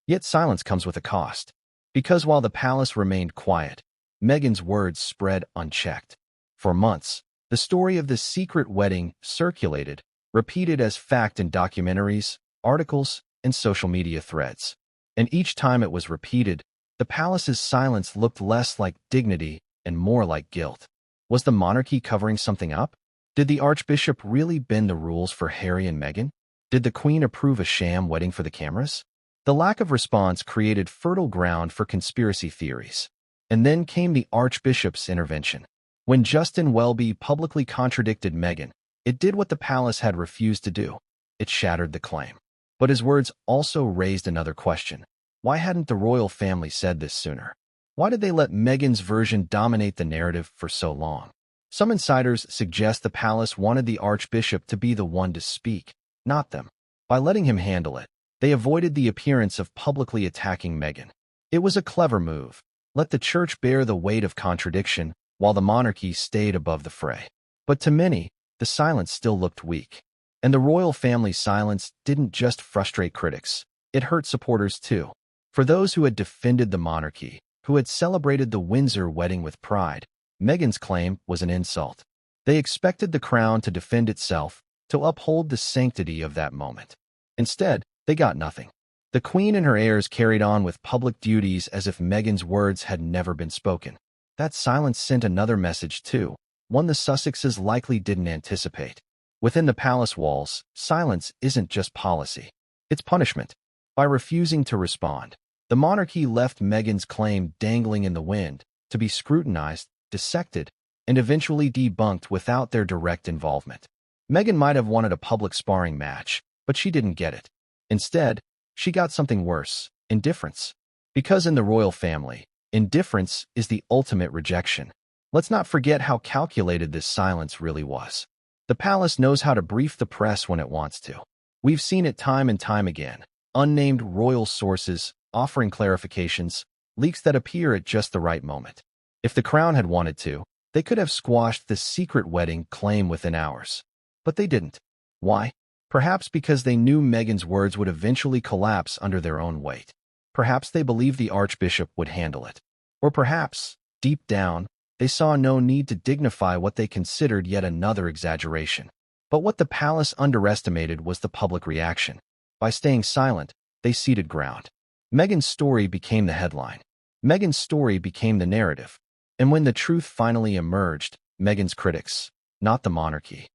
Yet silence comes with a cost. Because while the palace remained quiet, Meghan's words spread unchecked. For months, the story of this secret wedding circulated, repeated as fact in documentaries, articles, and social media threads. And each time it was repeated, the palace's silence looked less like dignity and more like guilt. Was the monarchy covering something up? Did the Archbishop really bend the rules for Harry and Meghan? Did the Queen approve a sham wedding for the cameras? The lack of response created fertile ground for conspiracy theories. And then came the Archbishop's intervention. When Justin Welby publicly contradicted Meghan, it did what the palace had refused to do. It shattered the claim. But his words also raised another question. Why hadn't the royal family said this sooner? Why did they let Meghan's version dominate the narrative for so long? Some insiders suggest the palace wanted the Archbishop to be the one to speak, not them. By letting him handle it, they avoided the appearance of publicly attacking Meghan. It was a clever move. Let the church bear the weight of contradiction, while the monarchy stayed above the fray. But to many, the silence still looked weak. And the royal family's silence didn't just frustrate critics. It hurt supporters too. For those who had defended the monarchy, who had celebrated the Windsor wedding with pride, Meghan's claim was an insult. They expected the crown to defend itself, to uphold the sanctity of that moment. Instead, they got nothing. The Queen and her heirs carried on with public duties as if Meghan's words had never been spoken. That silence sent another message too, one the Sussexes likely didn't anticipate. Within the palace walls, silence isn't just policy. It's punishment. By refusing to respond, the monarchy left Meghan's claim dangling in the wind, to be scrutinized, dissected, and eventually debunked without their direct involvement. Meghan might have wanted a public sparring match, but she didn't get it. Instead, she got something worse: indifference. Because in the royal family, indifference is the ultimate rejection. Let's not forget how calculated this silence really was. The palace knows how to brief the press when it wants to. We've seen it time and time again. Unnamed royal sources offering clarifications, leaks that appear at just the right moment. If the crown had wanted to, they could have squashed this secret wedding claim within hours. But they didn't. Why? Perhaps because they knew Meghan's words would eventually collapse under their own weight. Perhaps they believed the Archbishop would handle it. Or perhaps, deep down, they saw no need to dignify what they considered yet another exaggeration. But what the palace underestimated was the public reaction. By staying silent, they ceded ground. Meghan's story became the headline. Meghan's story became the narrative. And when the truth finally emerged, Meghan's critics, not the monarchy,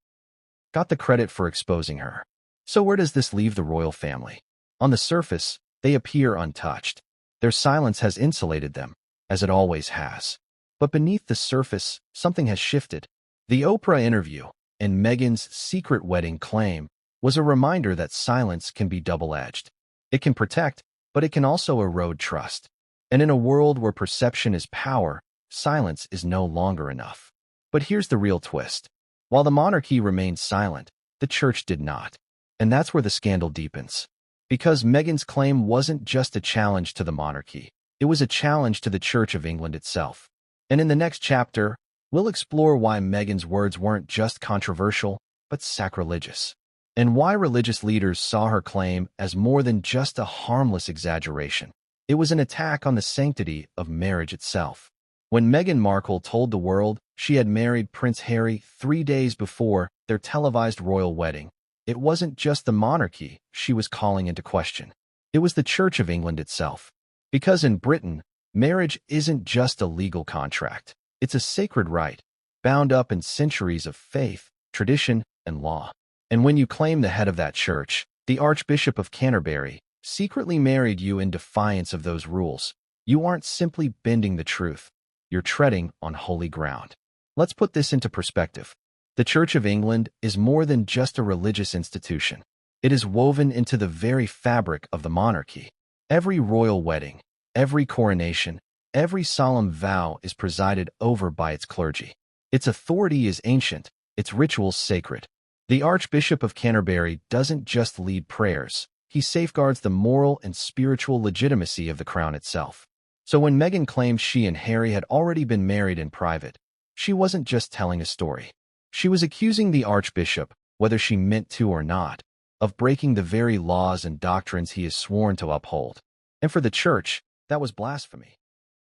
got the credit for exposing her. So where does this leave the royal family? On the surface, they appear untouched. Their silence has insulated them, as it always has. But beneath the surface, something has shifted. The Oprah interview and Meghan's secret wedding claim was a reminder that silence can be double-edged. It can protect, but it can also erode trust. And in a world where perception is power, silence is no longer enough. But here's the real twist. While the monarchy remained silent, the church did not. And that's where the scandal deepens. Because Meghan's claim wasn't just a challenge to the monarchy, it was a challenge to the Church of England itself. And in the next chapter, we'll explore why Meghan's words weren't just controversial, but sacrilegious. And why religious leaders saw her claim as more than just a harmless exaggeration. It was an attack on the sanctity of marriage itself. When Meghan Markle told the world she had married Prince Harry 3 days before their televised royal wedding, it wasn't just the monarchy she was calling into question. It was the Church of England itself. Because in Britain, marriage isn't just a legal contract. It's a sacred rite, bound up in centuries of faith, tradition, and law. And when you claim the head of that church, the Archbishop of Canterbury, secretly married you in defiance of those rules, you aren't simply bending the truth. You're treading on holy ground. Let's put this into perspective. The Church of England is more than just a religious institution. It is woven into the very fabric of the monarchy. Every royal wedding, every coronation, every solemn vow is presided over by its clergy. Its authority is ancient, its rituals sacred. The Archbishop of Canterbury doesn't just lead prayers, he safeguards the moral and spiritual legitimacy of the crown itself. So when Meghan claimed she and Harry had already been married in private, she wasn't just telling a story. She was accusing the Archbishop, whether she meant to or not, of breaking the very laws and doctrines he is sworn to uphold. And for the Church, that was blasphemy.